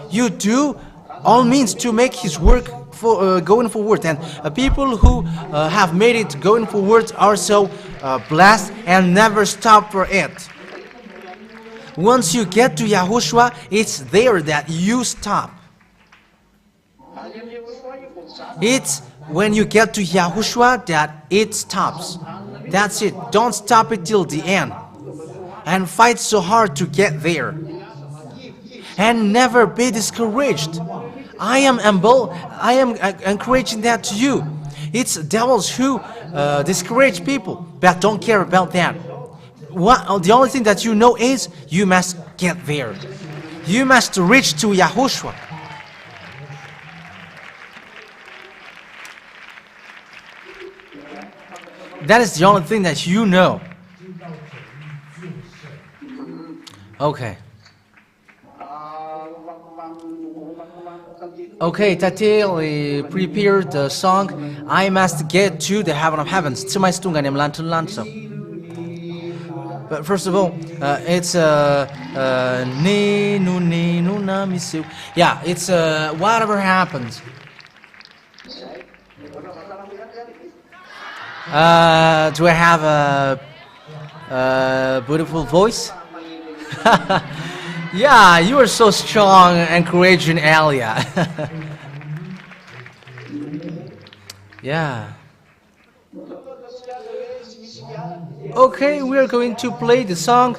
You do all means to make His work going forward, and people who have made it going forward are so blessed and never stop for it. Once you get to Yahushua, it's there that you stop. It's when you get to Yahushua that it stops. That's it. Don't stop it till the end. And fight so hard to get there. And never be discouraged. I am encouraging that to you. It's devils who discourage people, but don't care about that. The only thing that you know is you must get there. You must reach to Yahushua. That is the only thing that you know. Okay. Okay, Tatil prepared the song I Must Get to the Heaven of Heavens. But first of all, it's yeah, it's whatever happens. Do I have a beautiful voice? Yeah, you are so strong and courageous, Elia. Yeah. Okay, we are going to play the song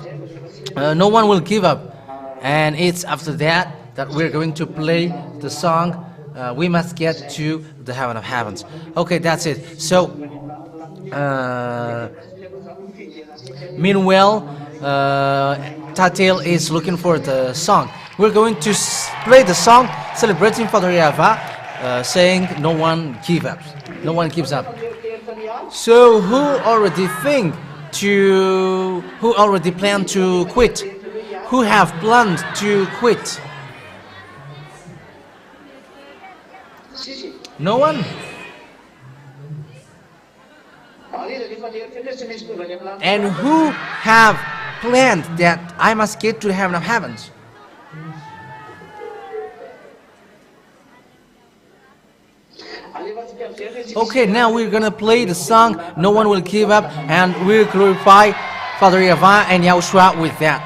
No One Will Give Up. And it's after that we're going to play the song We Must Get to the Heaven of Heavens. Okay, that's it. So, meanwhile, Tatil is looking for the song. We're going to play the song celebrating Father YAHVAH, saying no one gives up. No one gives up. So who already plan to quit? Who have planned to quit? No one? And who have planned that I must get to the heaven of heavens? Okay, now we're gonna play the song No One Will Give Up, and we'll glorify Father YAHVAH and Yahushua with that.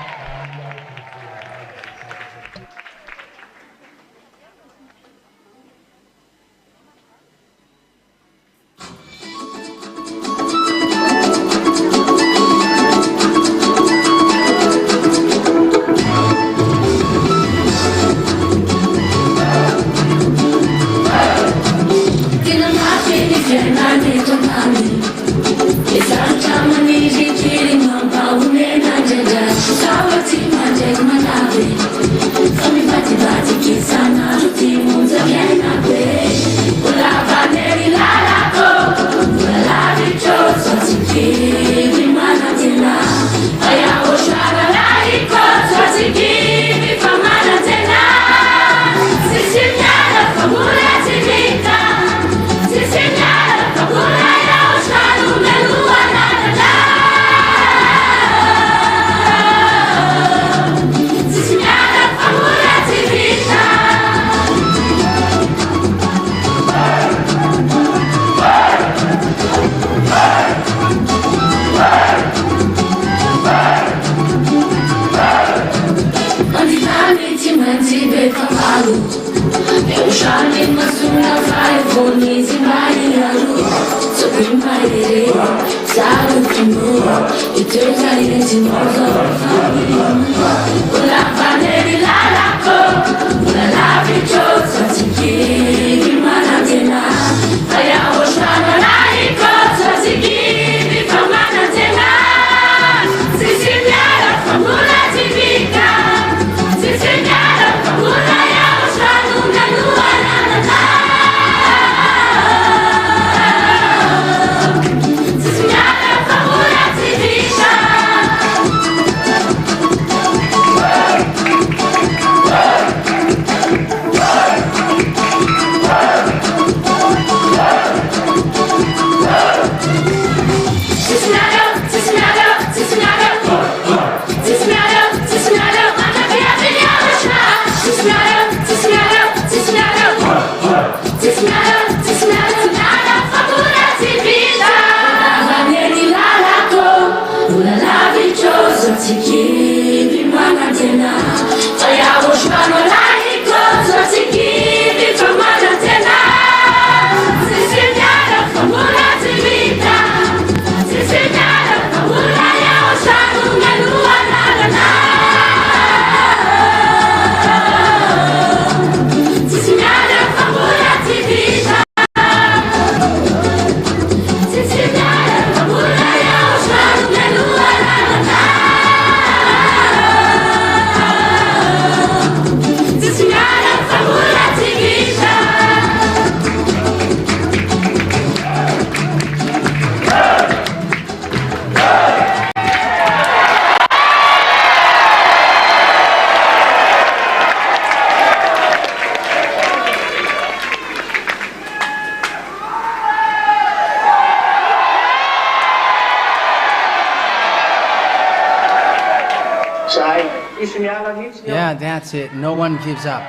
Yeah, that's it. No one gives up.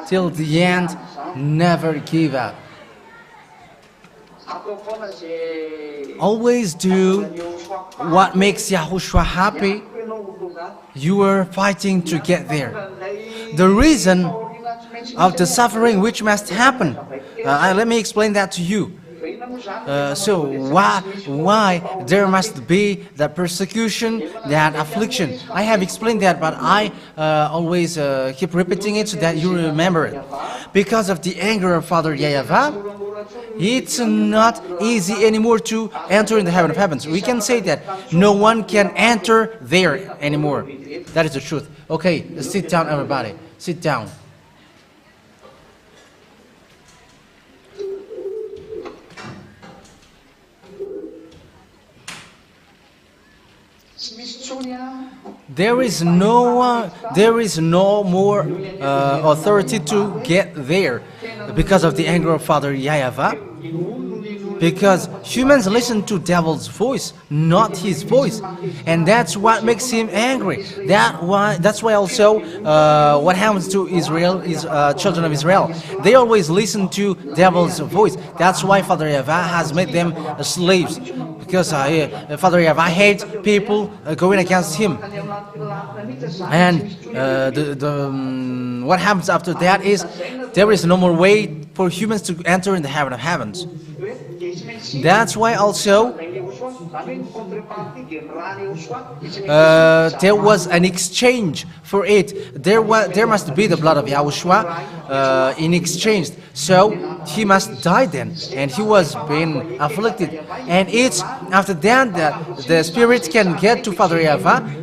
Till the end, never give up. Always do what makes Yahushua happy. You are fighting to get there. The reason of the suffering which must happen, let me explain that to you. So why there must be the persecution, that affliction? I have explained that, but I always keep repeating it so that you remember it. Because of the anger of Father YAHVAH, it's not easy anymore to enter in the heaven of heavens. We can say that no one can enter there anymore. That is the truth. Okay, sit down, everybody. Sit down. There is no more authority to get there because of the anger of Father YAHVAH. Because humans listen to devil's voice, not his voice, and that's what makes him angry. That's why also what happens to Israel is children of Israel. They always listen to devil's voice. That's why Father YAHVAH has made them slaves. Because Father YAHVAH hates people going against him. And what happens after that is there is no more way for humans to enter in the heaven of heavens. That's why also there was an exchange for it. There must be the blood of Yahushua in exchange. So he must die then, and he was being afflicted. And it's after that that the spirit can get to Father YAHVAH.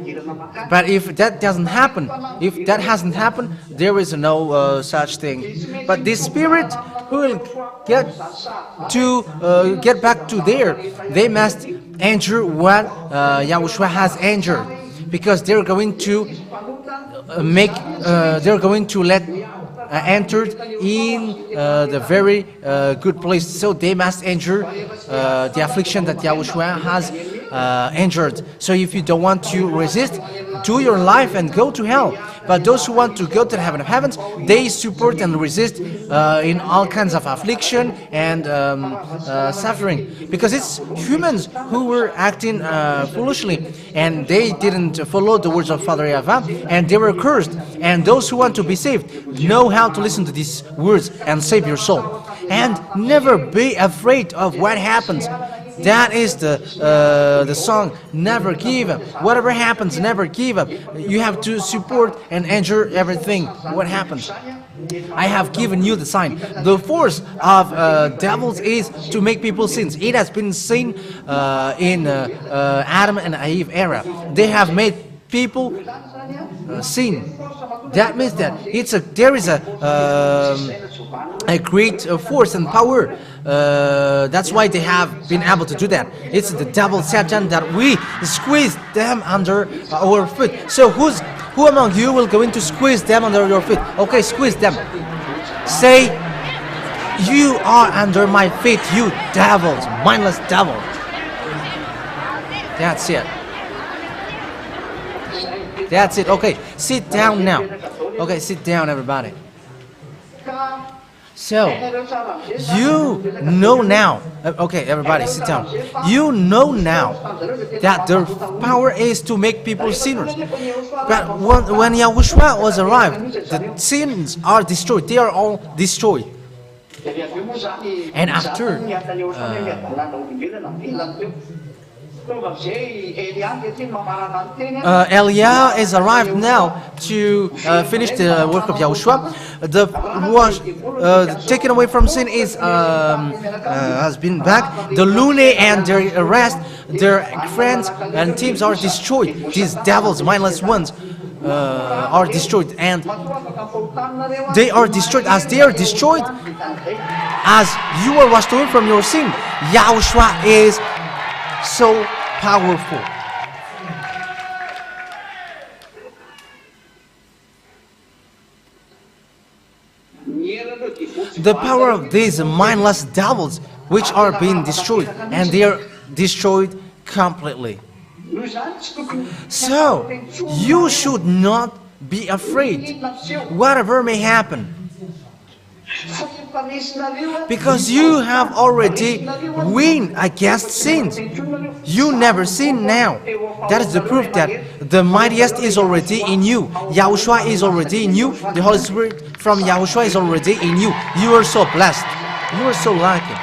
But if that doesn't happen, if that hasn't happened, there is no such thing. But this spirit who will get back to there, they must endure what Yahushua has endured, because they're going to let entered in the very good place. So they must endure the affliction that Yahushua has endured. So if you don't want to resist, do your life and go to hell. But those who want to go to the heaven of heavens, they support and resist in all kinds of affliction and suffering. Because it's humans who were acting foolishly, and they didn't follow the words of Father YAHVAH, and they were cursed. And those who want to be saved know how to listen to these words and save your soul. And never be afraid of what happens. That is the song, never give up. Whatever happens, never give up. You have to support and endure everything. What happens? I have given you the sign. The force of devils is to make people sin. It has been seen in Adam and Eve era. They have made people sin. That means that there is a great force and power. That's why they have been able to do that. It's the devil, Satan, that we squeeze them under our foot. So who among you will go in to squeeze them under your feet? Okay, squeeze them. Say, you are under my feet, you devils, mindless devil. That's it. That's it. Okay, sit down now. Okay, sit down, everybody. So, you know now. Okay, everybody, sit down. You know now that their power is to make people sinners. But when Yahushua was arrived, the sins are destroyed. They are all destroyed. And after Eliah is arrived now to finish the work of Yahushua. The taken away from sin is has been back. The Lune and their rest, their friends and teams are destroyed. These devils, mindless ones, are destroyed, and they are destroyed as they are destroyed. As you are washed away from your sin, Yahushua is so powerful. The power of these mindless devils which are being destroyed, and they are destroyed completely. So you should not be afraid whatever may happen, because you have already won against sins. You never sin now. That is the proof that the mightiest is already in you. Yahushua is already in you. The Holy Spirit from Yahushua is already in you. You are so blessed. You are so lucky.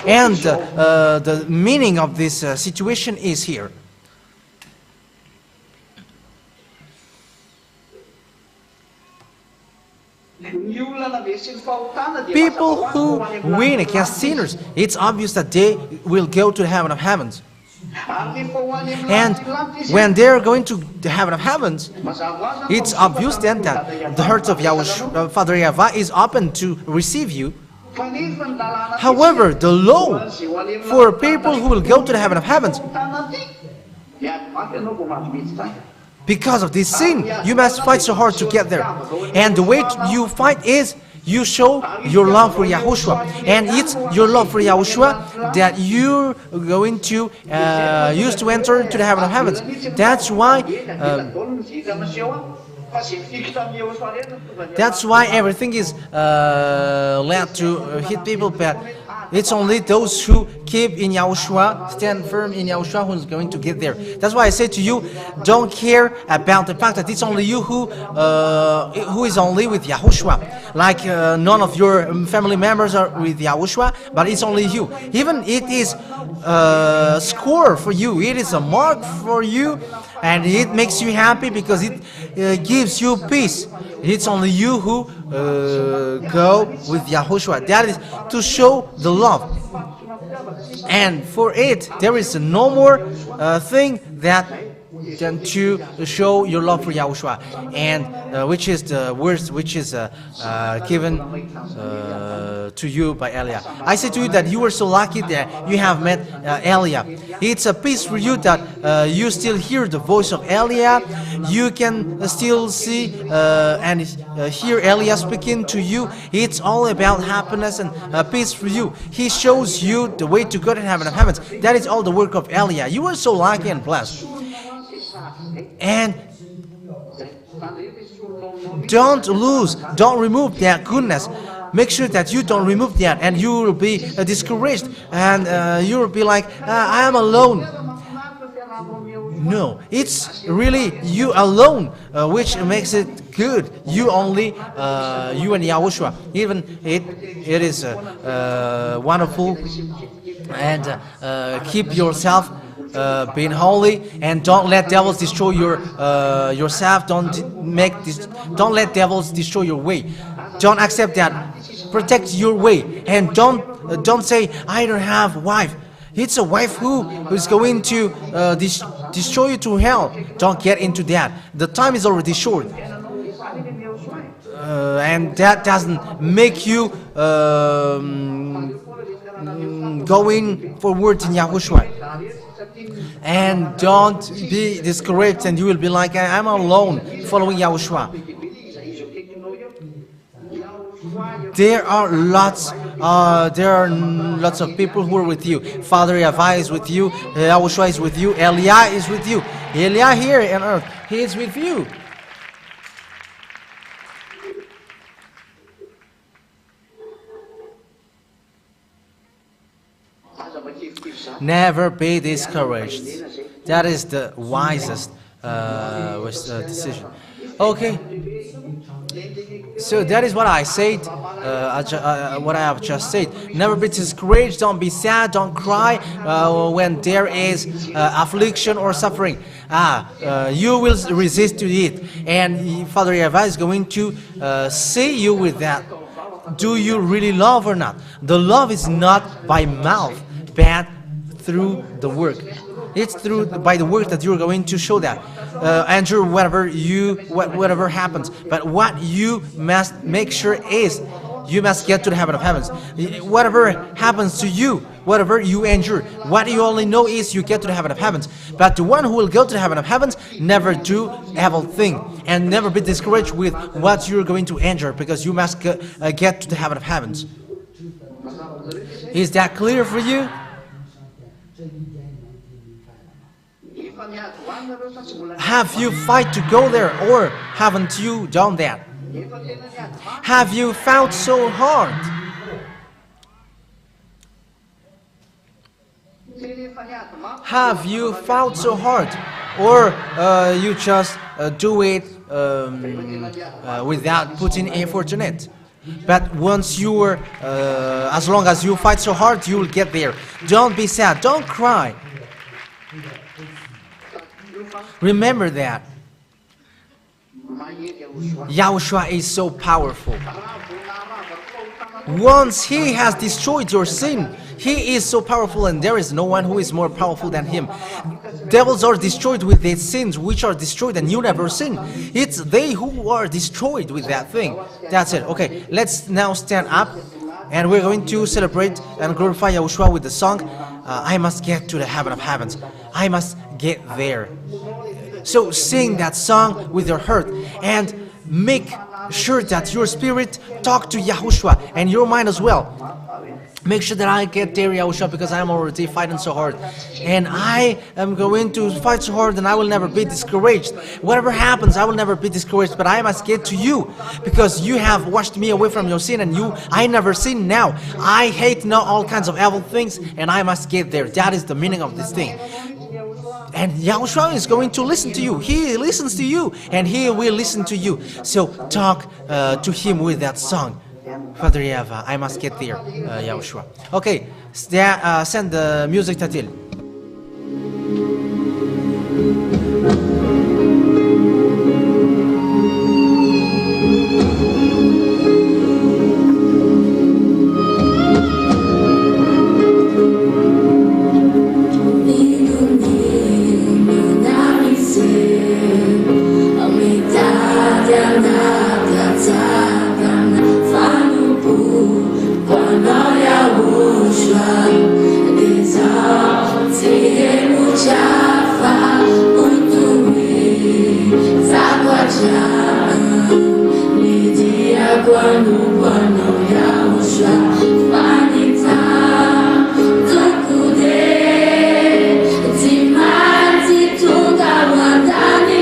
And the meaning of this situation is here. People who win against sinners, it's obvious that they will go to the heaven of heavens. And when they're going to the heaven of heavens, it's obvious then that the heart of Yahushua, Father YAHVAH is open to receive you. However, the law for people who will go to the heaven of heavens, because of this sin, you must fight so hard to get there. And the way you fight is you show your love for Yahushua. And it's your love for Yahushua that you're going to use to enter into the heaven of heavens. That's why everything is led to hit people bad. It's only those who keep in Yahushua, stand firm in Yahushua, who's going to get there. That's why I say to you, don't care about the fact that it's only you who is only with Yahushua. Like none of your family members are with Yahushua, but it's only you. Even it is a score for you, it is a mark for you, and it makes you happy because it gives you peace. It's only you who go with Yahushua. That is to show the love. And for it, there is no more thing than to show your love for Yahushua, and which is the words which is given to you by Eliah. I say to you that you are so lucky that you have met Eliah. It's a peace for you that you still hear the voice of Eliah. You can still see and hear Eliah speaking to you. It's all about happiness and peace for you. He shows you the way to go to heaven of heavens. That is all the work of Eliah. You are so lucky and blessed. And don't remove that goodness. Make sure that you don't remove that, and you will be discouraged, and you will be like, I am alone. No, it's really you alone, which makes it good. You only, you and Yahushua. Even it is wonderful, and keep yourself being holy, and don't let devils destroy yourself. Don't let devils destroy your way. Don't accept that. Protect your way, and don't say I don't have a wife. It's a wife who is going to destroy you to hell. Don't get into that. The time is already short, and that doesn't make you going forward in Yahushua. And don't be discouraged, and you will be like, I'm alone following Yahushua. There are lots of people who are with you. Father YAHVAH is with you. Yahushua is with you. Elia is with you. Elia here on earth, he is with you. Never be discouraged. That is the wisest decision. Okay. So that is what I said, what I have just said. Never be discouraged, don't be sad, don't cry when there is affliction or suffering. You will resist to it, and Father YAHVAH is going to see you with that. Do you really love or not? The love is not by mouth, but through the work. It's by the work that you're going to show that. Andrew, whatever happens, but what you must make sure is you must get to the heaven of heavens. Whatever happens to you, whatever you endure, what you only know is you get to the heaven of heavens. But the one who will go to the heaven of heavens never do evil thing, and never be discouraged with what you're going to endure, because you must get to the heaven of heavens. Is that clear for you? Have you fight to go there, or haven't you done that? Have you fought so hard? Have you fought so hard, or you just do it without putting effort in it? But once you are, as long as you fight so hard, you will get there. Don't be sad, don't cry. Remember that Yahushua is so powerful. Once he has destroyed your sin, he is so powerful, and there is no one who is more powerful than him. Devils are destroyed with their sins, which are destroyed, and you never sin. It's they who are destroyed with that thing. That's it. Okay, let's now stand up, and we're going to celebrate and glorify Yahushua with the song, I must get to the heaven of heavens. I must get there. So sing that song with your heart, and make sure that your spirit talk to Yahushua, and your mind as well. Make sure that I get there, Yahushua, because I am already fighting so hard. And I am going to fight so hard, and I will never be discouraged. Whatever happens, I will never be discouraged, but I must get to you, because you have washed me away from your sin, and I never sin now. I hate now all kinds of evil things, and I must get there. That is the meaning of this thing. And Yahushua is going to listen to you. He listens to you, and he will listen to you. So talk to him with that song. Father YAHVAH, I must get there, Yahushua. Okay, send the music, Tatil. Timati tunga wandani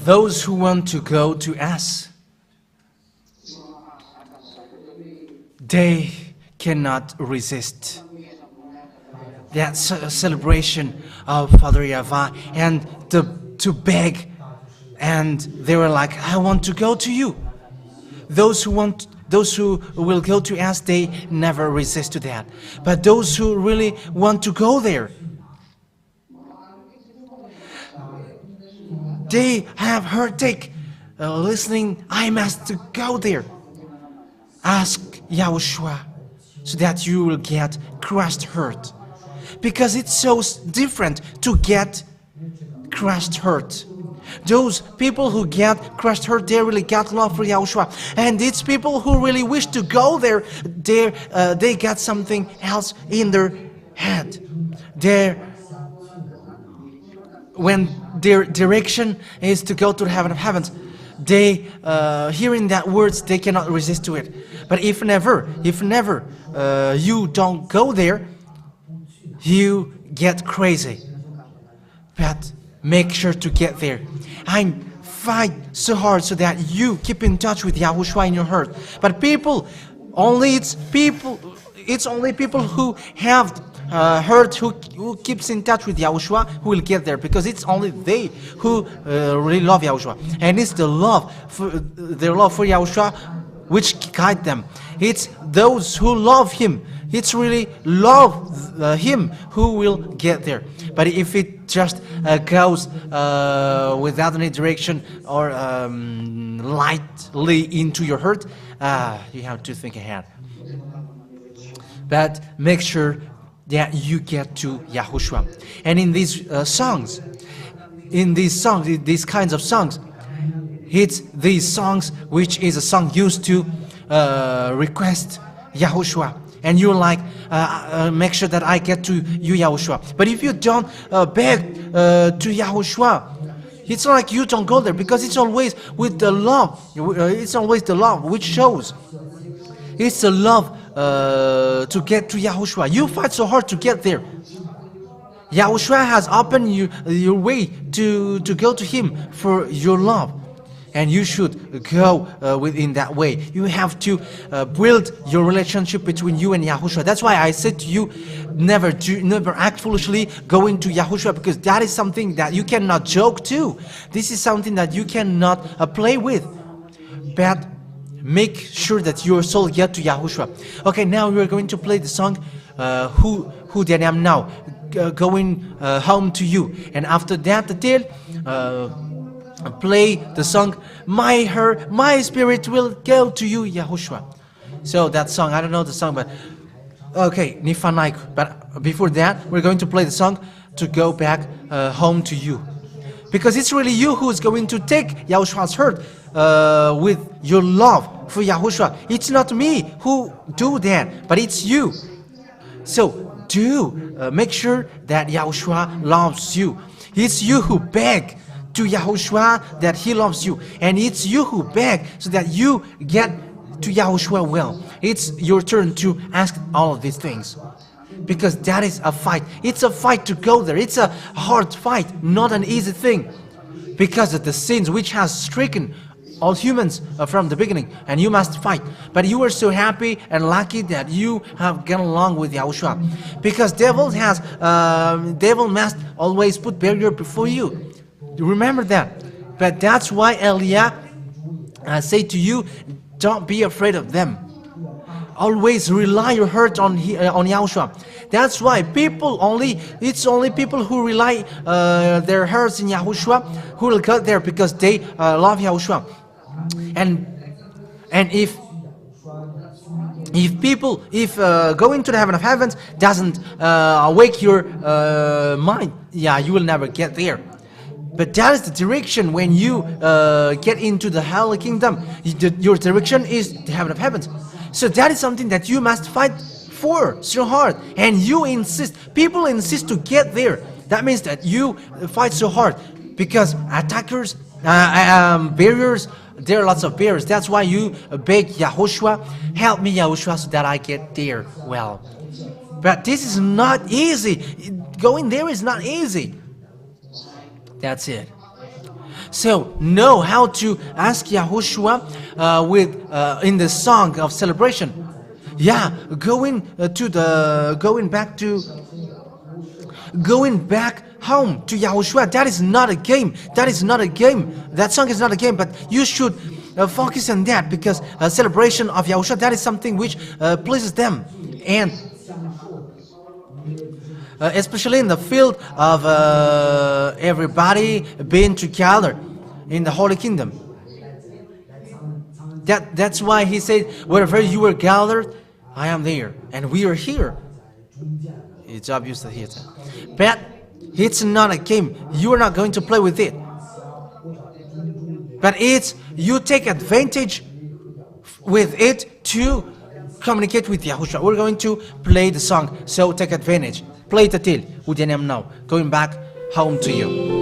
Those who want to go to us, they cannot resist that celebration of Father YAHVAH and to beg, and they were like, I want to go to you. Those who will go to us, they never resist to that. But those who really want to go there, they have heartache listening, I must go there. Ask Yahushua so that you will get crushed hurt. Because it's so different to get crushed hurt. Those people who get crushed hurt, they really got love for Yahushua. And it's people who really wish to go there, they got something else in their head. When their direction is to go to the heaven of heavens, they hearing that words, they cannot resist to it. But if never you don't go there, you get crazy. But make sure to get there and fight so hard so that you keep in touch with Yahushua in your heart. But it's only people who have heart, who keeps in touch with Yahushua, who will get there, because it's only they who really love Yahushua, and it's their love for Yahushua which guide them. It's those who love Him. It's really love Him who will get there. But if it just goes without any direction or lightly into your heart, you have to think ahead. But make sure that you get to Yahushua. And in these these kinds of songs, it's these songs which is a song used to request Yahushua. And you're like, make sure that I get to you, Yahushua. But if you don't beg to Yahushua, it's like you don't go there, because it's always with the love. It's always the love which shows. It's the love to get to Yahushua. You fight so hard to get there. Yahushua has opened your way to go to Him for your love. And you should go within that way. You have to build your relationship between you and Yahushua. That's why I said to you, never act foolishly going to Yahushua, because that is something that you cannot joke to. This is something that you cannot play with. But make sure that your soul get to Yahushua. Okay, now we are going to play the song, Who That I Am Now, going home to you. And after that, the deal, play the song, My Spirit Will Go to You, Yahushua. So that song, I don't know the song, but okay, Nifanaik. But before that, we're going to play the song to go back home to you. Because it's really you who is going to take Yahushua's heart with your love for Yahushua. It's not me who do that, but it's you. So make sure that Yahushua loves you. It's you who beg to Yahushua that He loves you, and it's you who beg so that you get to Yahushua well. It's your turn to ask all of these things, because that is a fight. It's a fight to go there. It's a hard fight, not an easy thing, because of the sins which has stricken all humans from the beginning, and you must fight. But you are so happy and lucky that you have gone along with Yahushua, because devil must always put barrier before you. Remember that. But that's why Elia say to you, don't be afraid of them. Always rely your heart on Yahushua. That's why it's only people who rely their hearts in Yahushua who will get there, because they love Yahushua. And if going to the heaven of heavens doesn't awake your mind, you will never get there. But that is the direction when you get into the heavenly kingdom. Your direction is the heaven of heavens. So that is something that you must fight for so hard. And you insist. People insist to get there. That means that you fight so hard. Because attackers, barriers, there are lots of barriers. That's why you beg Yahushua, help me Yahushua so that I get there well. But this is not easy. Going there is not easy. That's it. So know how to ask Yahushua in the song of celebration. Going back home to Yahushua. That is not a game. That song is not a game. But you should focus on that, because a celebration of Yahushua, that is something which pleases them. And especially in the field of everybody being together in the Holy Kingdom. That's why He said, wherever you are gathered, I am there. And we are here. It's obvious that He is there. But it's not a game. You are not going to play with it. but it's you take advantage with it to communicate with Yahushua. We're going to play the song, so take advantage. Play it until with your name now. Going back home to you.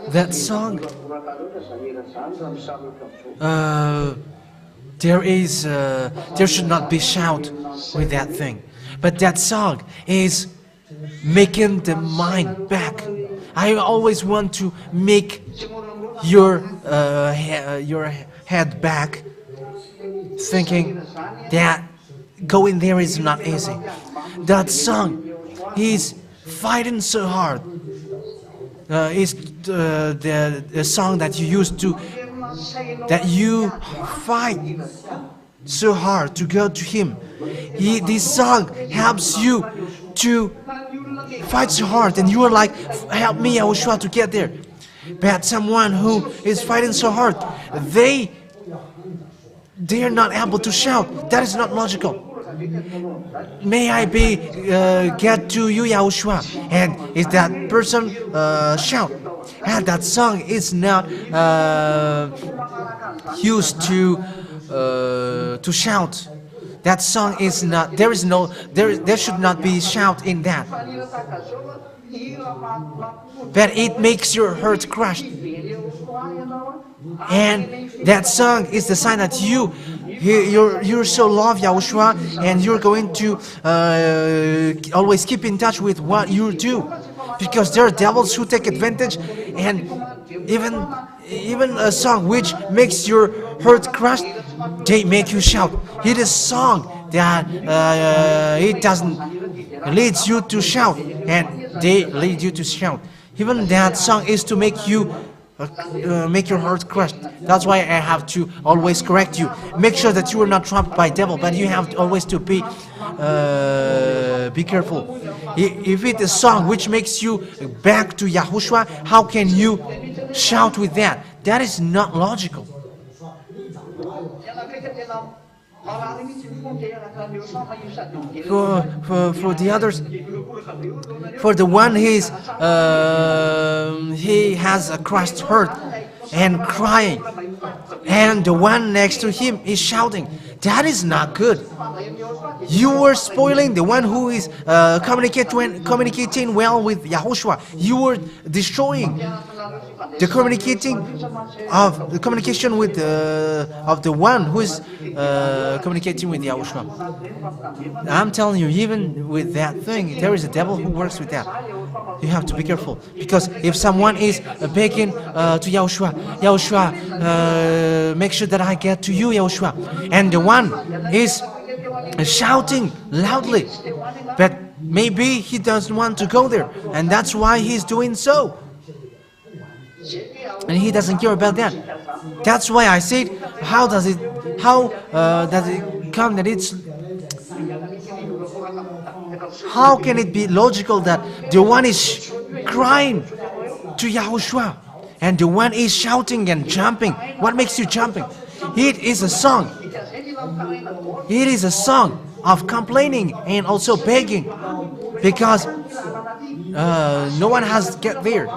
That song, there should not be shout with that thing. But that song is making the mind back. I always want to make your head back, thinking that going there is not easy. That song is fighting so hard. Is the song that you used to, that you fight so hard to go to Him. This song helps you to fight so hard, and you are like, help me, Yahushua, to get there. But someone who is fighting so hard, they are not able to shout. That is not logical. May I get to you, Yahushua, and if that person shout, and that song is not used to shout. That song is not. There should not be shout in that. But it makes your heart crushed. And that song is the sign that you're so love Yahushua, and you're going to always keep in touch with what you do, because there are devils who take advantage, and even a song which makes your heart crushed, they make you shout. It is a song that it doesn't leads you to shout, and they lead you to shout. Even that song is to make you make your heart crushed. That's why I have to always correct you. Make sure that you are not trapped by devil, but you have always to be careful. If it's a song which makes you back to Yahushua, how can you shout with that? That is not logical. For the others, for the one he has a crushed heart and crying, and the one next to him is shouting, that is not good. You were spoiling the one who is communicating well with Yahushua. You were destroying the communication with of the one who is communicating with Yahushua. I'm telling you, even with that thing, there is a devil who works with that. You have to be careful, because if someone is begging to Yahushua, make sure that I get to you, Yahushua, and the one is shouting loudly, but maybe he doesn't want to go there, and that's why he's doing so, and he doesn't care about that. That's why I said, how does it come that it's, how can it be logical that the one is crying to Yahushua and the one is shouting and jumping? What makes you jumping? It is a song. It is a song of complaining and also begging, because no one has get there.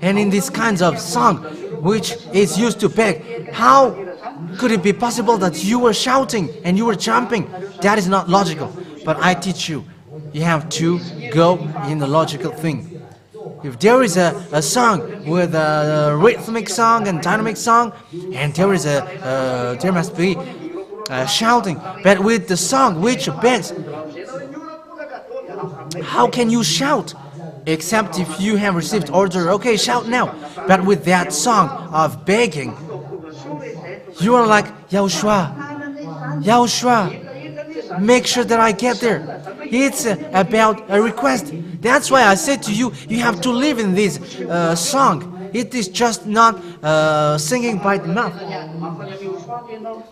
And in these kinds of song, which is used to beg, how could it be possible that you were shouting and you were jumping? That is not logical. But I teach you, you have to go in the logical thing. If there is a song with a rhythmic song and dynamic song, and there must be shouting. But with the song which begs, how can you shout? Except if you have received order, okay, shout now. But with that song of begging, you are like, Yahushua, make sure that I get there. It's about a request. That's why I said to you, you have to live in this song. It is just not singing by the mouth.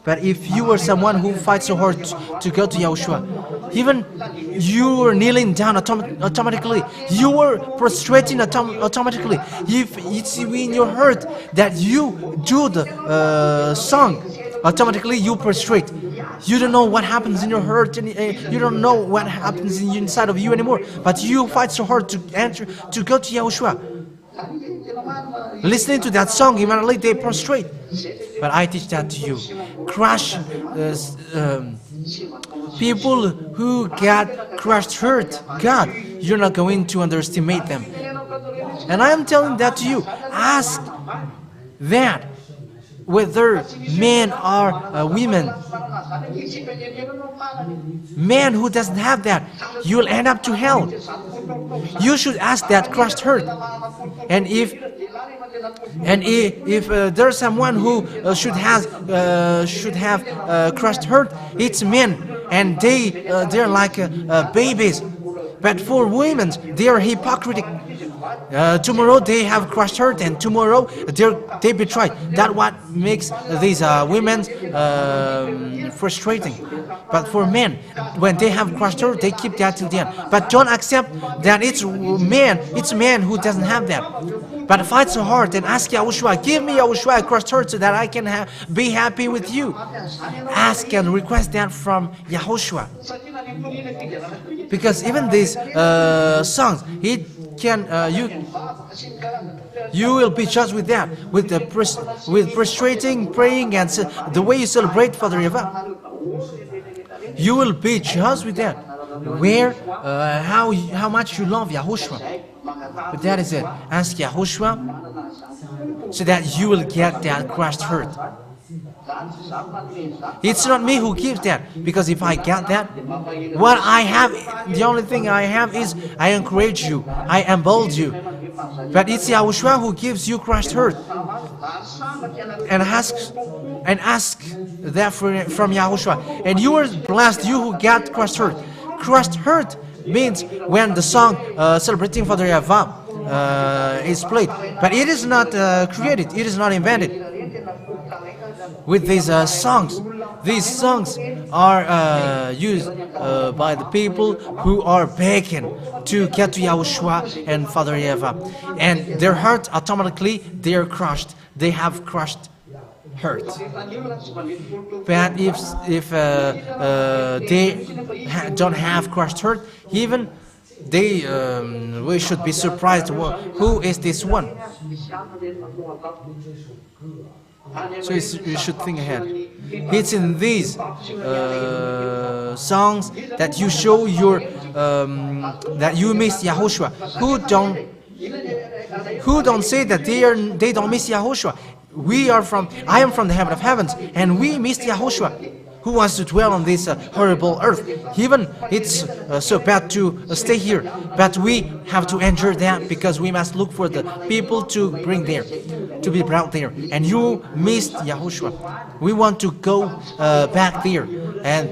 But if you are someone who fights so hard to go to Yahushua, even you were kneeling down automatically, you were prostrating automatically. If it's in your heart that you do the song, automatically you prostrate. You don't know what happens in your heart, and you don't know what happens inside of you anymore. But you fight so hard to go to Yahushua. Listening to that song, immediately they prostrate. But I teach that to you. Crush people who got crushed hurt. God, you're not going to underestimate them. And I am telling that to you. Ask that whether men or women. Man who doesn't have that, you will end up to hell. You should ask that crushed heart. And if there's someone who should have crushed heart, it's men, and they're like babies. But for women, they are hypocritic. Tomorrow they have crushed heart, and tomorrow they betray. That's what makes these women frustrating. But for men, when they have crushed heart, they keep that till the end. But don't accept that it's man who doesn't have that. But fight so hard and ask Yahushua, give me Yahushua a crushed heart so that I can be happy with you. Ask and request that from Yahushua. Because even these songs, it can you will be judged with that, with prostrating, praying, and the way you celebrate Father YAHVAH. You will be judged with that. Where, how much you love Yahushua. But that is it. Ask Yahushua so that you will get that crushed heart. It's not me who gives that, because if I get that, what I have, the only thing I have is I encourage you, I embolden you. But it's Yahushua who gives you crushed heart. And ask that from Yahushua. And you are blessed, you who get crushed heart. Crushed heart means when the song celebrating Father YAHVAH is played. But it is not created, it is not invented. With these songs are used by the people who are begging to get to Yahushua and Father YAHVAH. And their hearts automatically, they are crushed. They have crushed heart. But if they don't have crushed heart, even we should be surprised. Who is this one? So you should think ahead. It's in these songs that you show your that you miss Yahushua. Who don't say that they don't miss Yahushua. I am from the heaven of heavens, and we miss Yahushua. Who wants to dwell on this horrible earth? Even it's so bad to stay here, but we have to endure that because we must look for the people to bring there, to be brought there. And you missed Yahushua. We want to go back there. And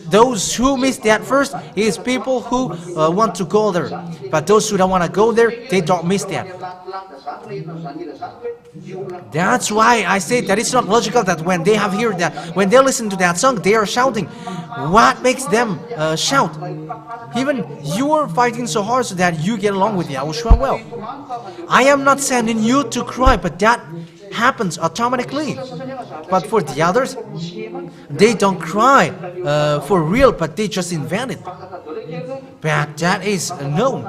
those who missed that first is people who want to go there. But those who don't want to go there, they don't miss that. That's why I say that it's not logical that when they have heard that, when they listen to that song, they are shouting. What makes them shout? Even you are fighting so hard so that you get along with Yahushua well. I am not sending you to cry, but that happens automatically. But for the others, they don't cry for real, but they just invent it. But that is known.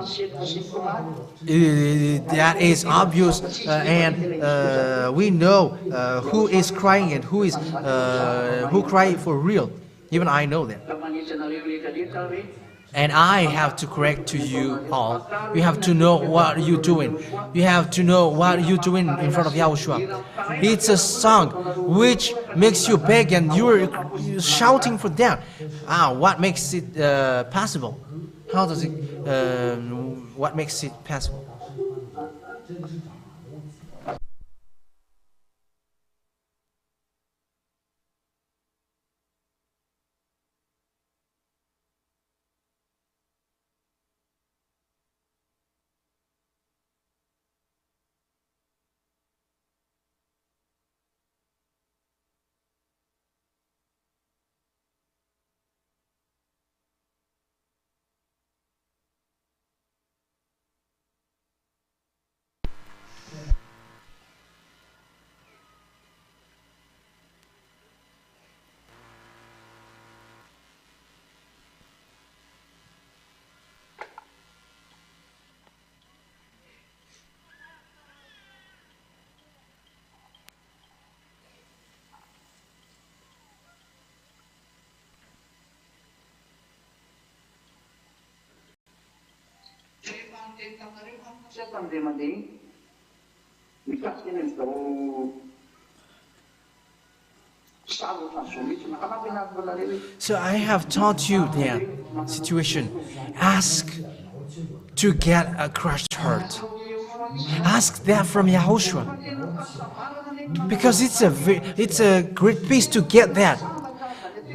That is obvious, and we know who is crying and who cry for real. Even I know that. And I have to correct to you all. You have to know what you're doing. You have to know what you're doing in front of Yahushua. It's a song which makes you beg and you're shouting for that. What makes it possible? How does it? What makes it possible? So I have taught you that situation. Ask to get a crushed heart. Ask that from Yahushua, because it's a great peace to get that.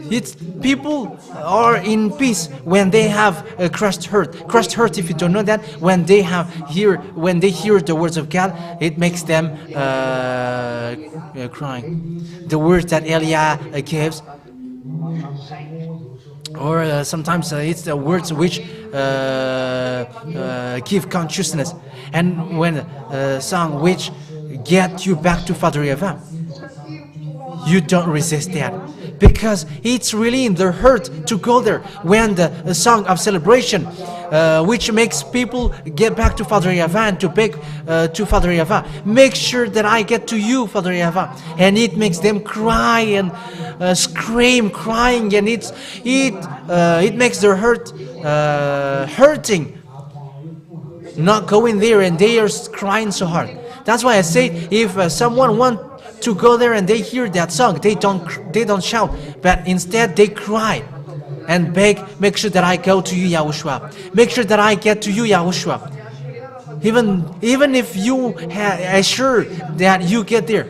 It's people are in peace when they have a crushed heart. Crushed heart, if you don't know that, when they hear the words of God, it makes them crying. The words that Elia gives, or sometimes it's the words which give consciousness, and when a song which get you back to Father Yahavah, you don't resist that, because it's really in their heart to go there. When the song of celebration, which makes people get back to Father Yahavah and to beg to Father Yahavah, make sure that I get to you, Father Yahavah, and it makes them cry and scream, crying, and it makes their heart hurting, not going there, and they are crying so hard. That's why I say, if someone wants to go there and they hear that song, they don't shout, but instead they cry and beg, make sure that I go to you, Yahushua. Make sure that I get to you, Yahushua. Even if you are sure that you get there,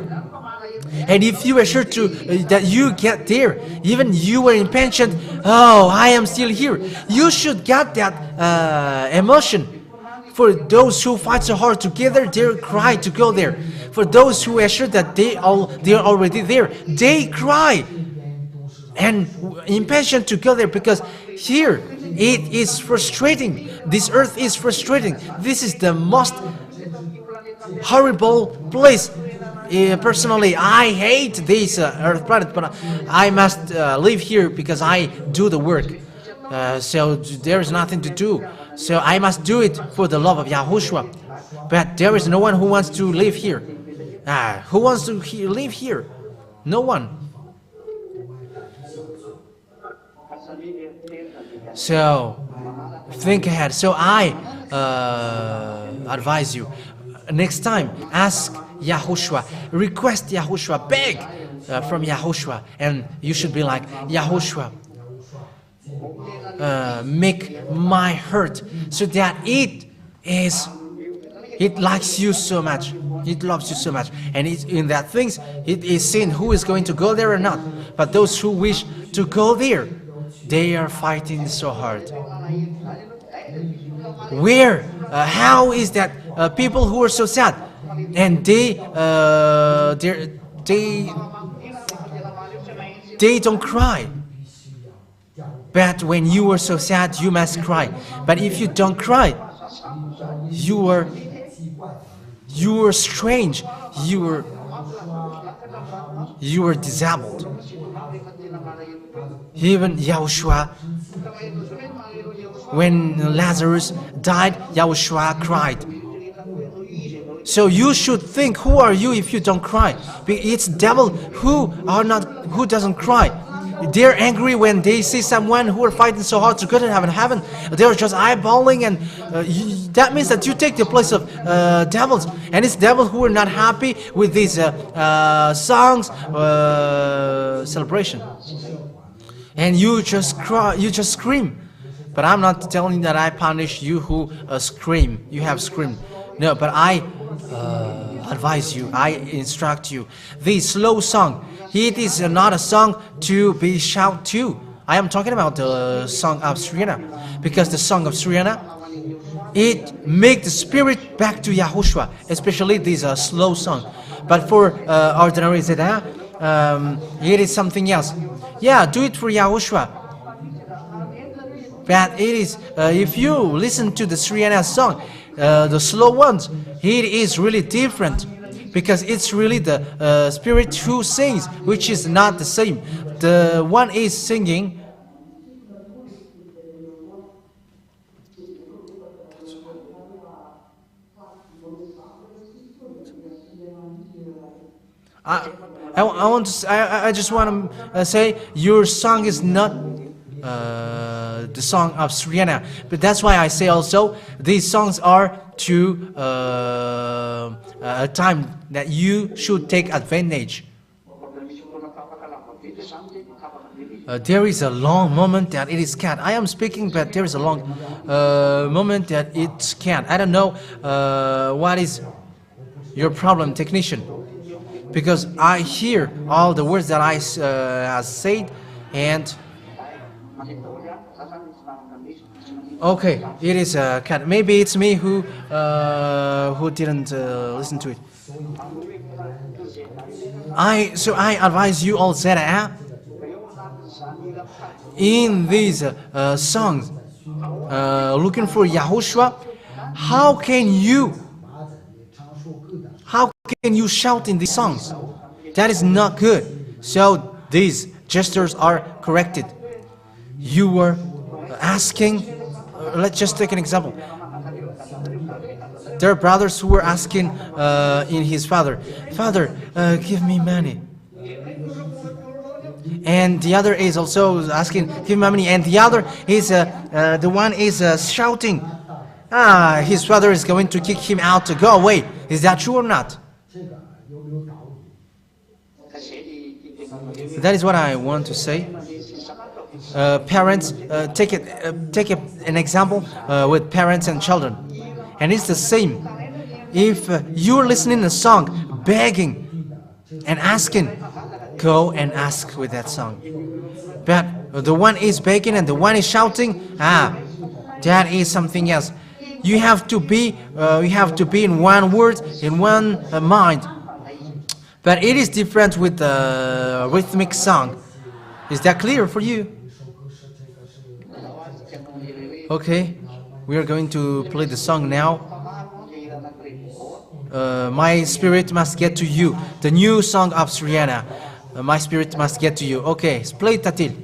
and if you are sure that you get there, even you were impatient, oh, I am still here. You should get that emotion. For those who fight so hard together, they cry to go there. For those who are sure that they are already there, they cry and impatient to go there, because here it is frustrating. This earth is frustrating. This is the most horrible place. Personally, I hate this earth planet, but I must live here because I do the work. So there is nothing to do. So I must do it for the love of Yahushua. But there is no one who wants to live here. Who wants to live here? No one. So think ahead. So I advise you, next time, ask Yahushua, request Yahushua, beg from Yahushua, and you should be like, Yahushua, make my heart so that it likes you so much, it loves you so much, and in that things it is seen who is going to go there or not. But those who wish to go there, they are fighting so hard. Where? How is that people who are so sad and they don't cry? But when you are so sad, you must cry. But if you don't cry, you are strange. You are disabled. Even Yahushua, when Lazarus died, Yahushua cried. So you should think, who are you if you don't cry? It's devil who doesn't cry. They're angry when they see someone who are fighting so hard to go to heaven. They're just eyeballing, and that means that you take the place of devils. And it's devils who are not happy with these songs, celebration. And you just cry, you just scream. But I'm not telling that I punish you who scream. You have screamed. No, but I advise you, I instruct you. The slow song, it is not a song to be shouted to. I am talking about the song of Sriana, because the song of Sriana, it makes the spirit back to Yahushua, especially this slow song. But for ordinary Zeta, it is something else. Yeah, do it for Yahushua. But it is, if you listen to the Sriana song, the slow ones, it is really different, because it's really the spirit who sings, which is not the same. The one is singing. I just want to say your song is not the song of Sriana. But that's why I say also these songs are to a time that you should take advantage. There is a long moment that it is can't. I am speaking, but there is a long moment that it can't. I don't know what is your problem, technician, because I hear all the words that I have said, and okay, it is a cat. Maybe it's me who didn't listen to it. So I advise you all that in these songs, looking for Yahushua, how can you shout in these songs? That is not good. So these gestures are corrected. You were asking, let's just take an example. There are brothers who were asking in his father, give me money. And the other is also asking, give me money. And the other is, the one is shouting, his father is going to kick him out to go away. Is that true or not? That is what I want to say. Parents, take an example with parents and children. And it's the same. If you're listening to a song, begging and asking, go and ask with that song. But the one is begging and the one is shouting, that is something else. You have to be in one word, in one mind. But it is different with the rhythmic song. Is that clear for you? Okay, we are going to play the song now. My spirit must get to you. The new song of Sriana. My spirit must get to you. Okay, play Tatil.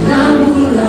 Namula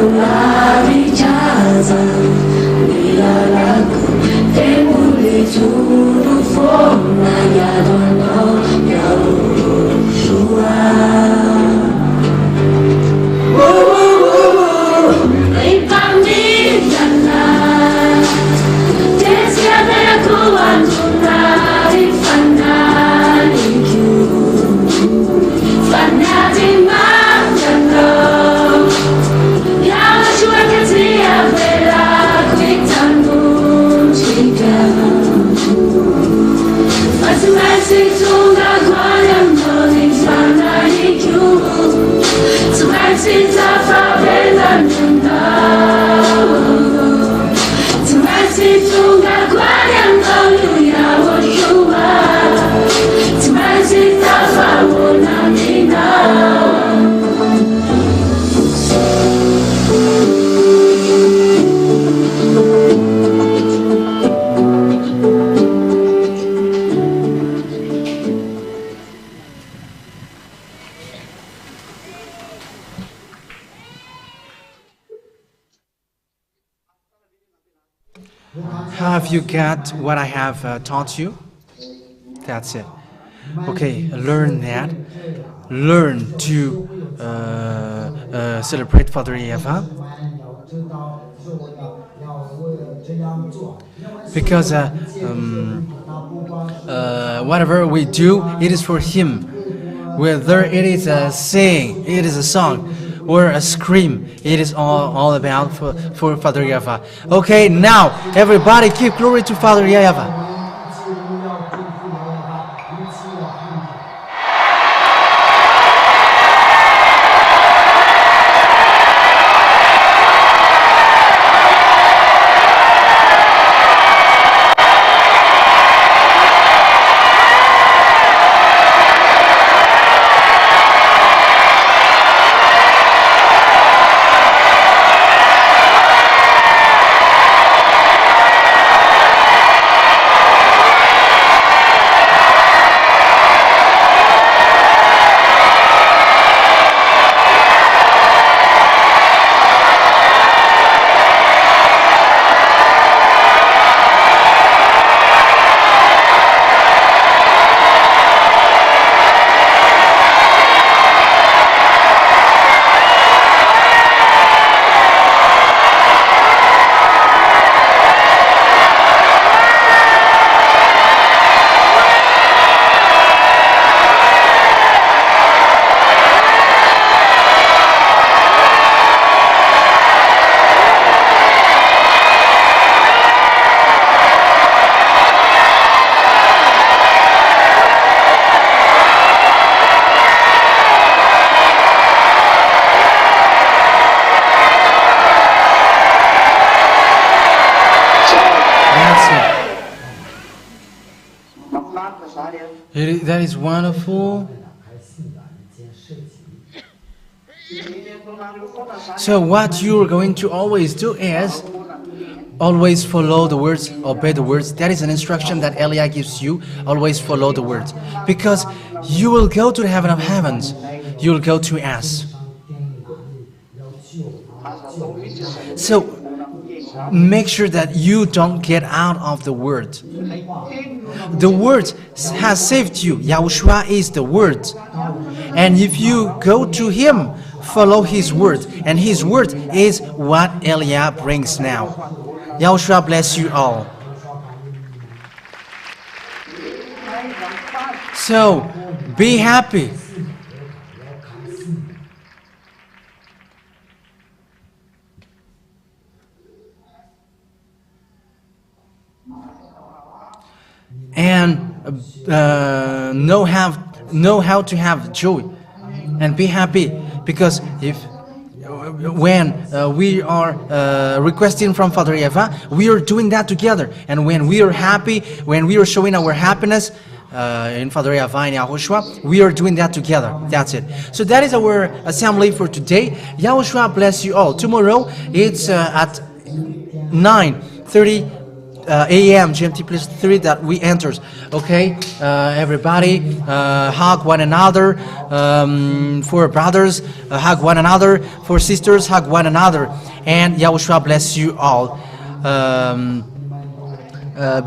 Have you got what I have taught you? That's it. Okay, learn that. Learn to celebrate Father YAHVAH. Because whatever we do, it is for Him. Whether it is a sing, it is a song, or a scream, it is all about for Father YAHVAH. Okay, now everybody give glory to Father YAHVAH. That is wonderful. So what you're going to always do is always follow the words, obey the words. That is an instruction that Elia gives you. Always follow the words. Because you will go to the heaven of heavens. You will go to us. So make sure that you don't get out of the word. The word has saved you. Yahushua is the word. And if you go to Him, follow His word. And His word is what Elia brings now. Yahushua bless you all. So, be happy. And know how to have joy and be happy, because when we are requesting from Father YAHVAH, we are doing that together. And when we are happy, when we are showing our happiness in Father YAHVAH and Yahushua, we are doing that together. That's it. So that is our assembly for today. Yahushua bless you all. Tomorrow it's at 9:30 a.m. GMT plus 3 that we enters. Okay, everybody hug one another. For brothers, hug one another. For sisters, hug one another. And Yahushua bless you all.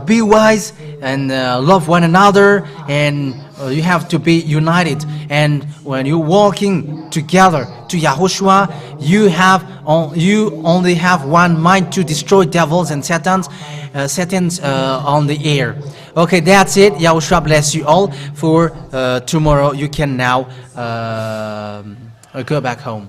Be wise and love one another, and you have to be united. And when you're walking together to Yahushua, you only have one mind to destroy devils and satans on the air. Okay, that's it. Yahushua bless you all. For tomorrow, you can now go back home.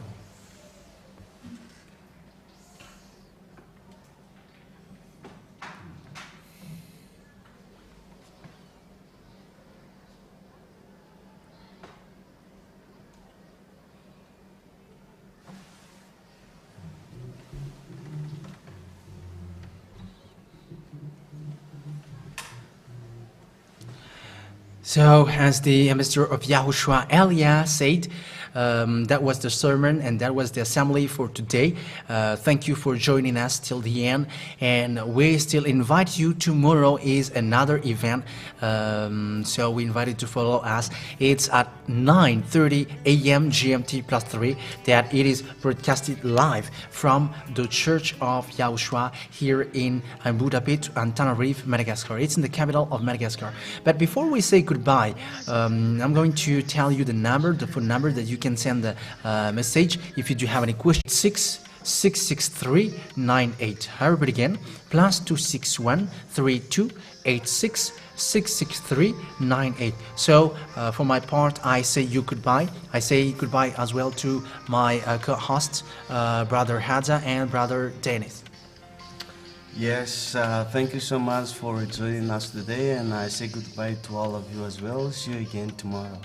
So, as the ambassador of Yahushua, Elia, said, That was the sermon, and that was the assembly for today. Thank you for joining us till the end, and we still invite you. Tomorrow is another event, so we invite you to follow us. It's at 9:30 a.m. GMT +3 that it is broadcasted live from the Church of Yahushua here in Budapest and Tenerife, Madagascar. It's in the capital of Madagascar. But before we say goodbye, I'm going to tell you the phone number that you can send the message if you do have any questions. 66398. I repeat again, +261 3286 66398. So for my part, I say you goodbye. I say goodbye as well to my co-hosts, Brother Hadza and Brother Dennis. Yes, thank you so much for joining us today, and I say goodbye to all of you as well. See you again tomorrow.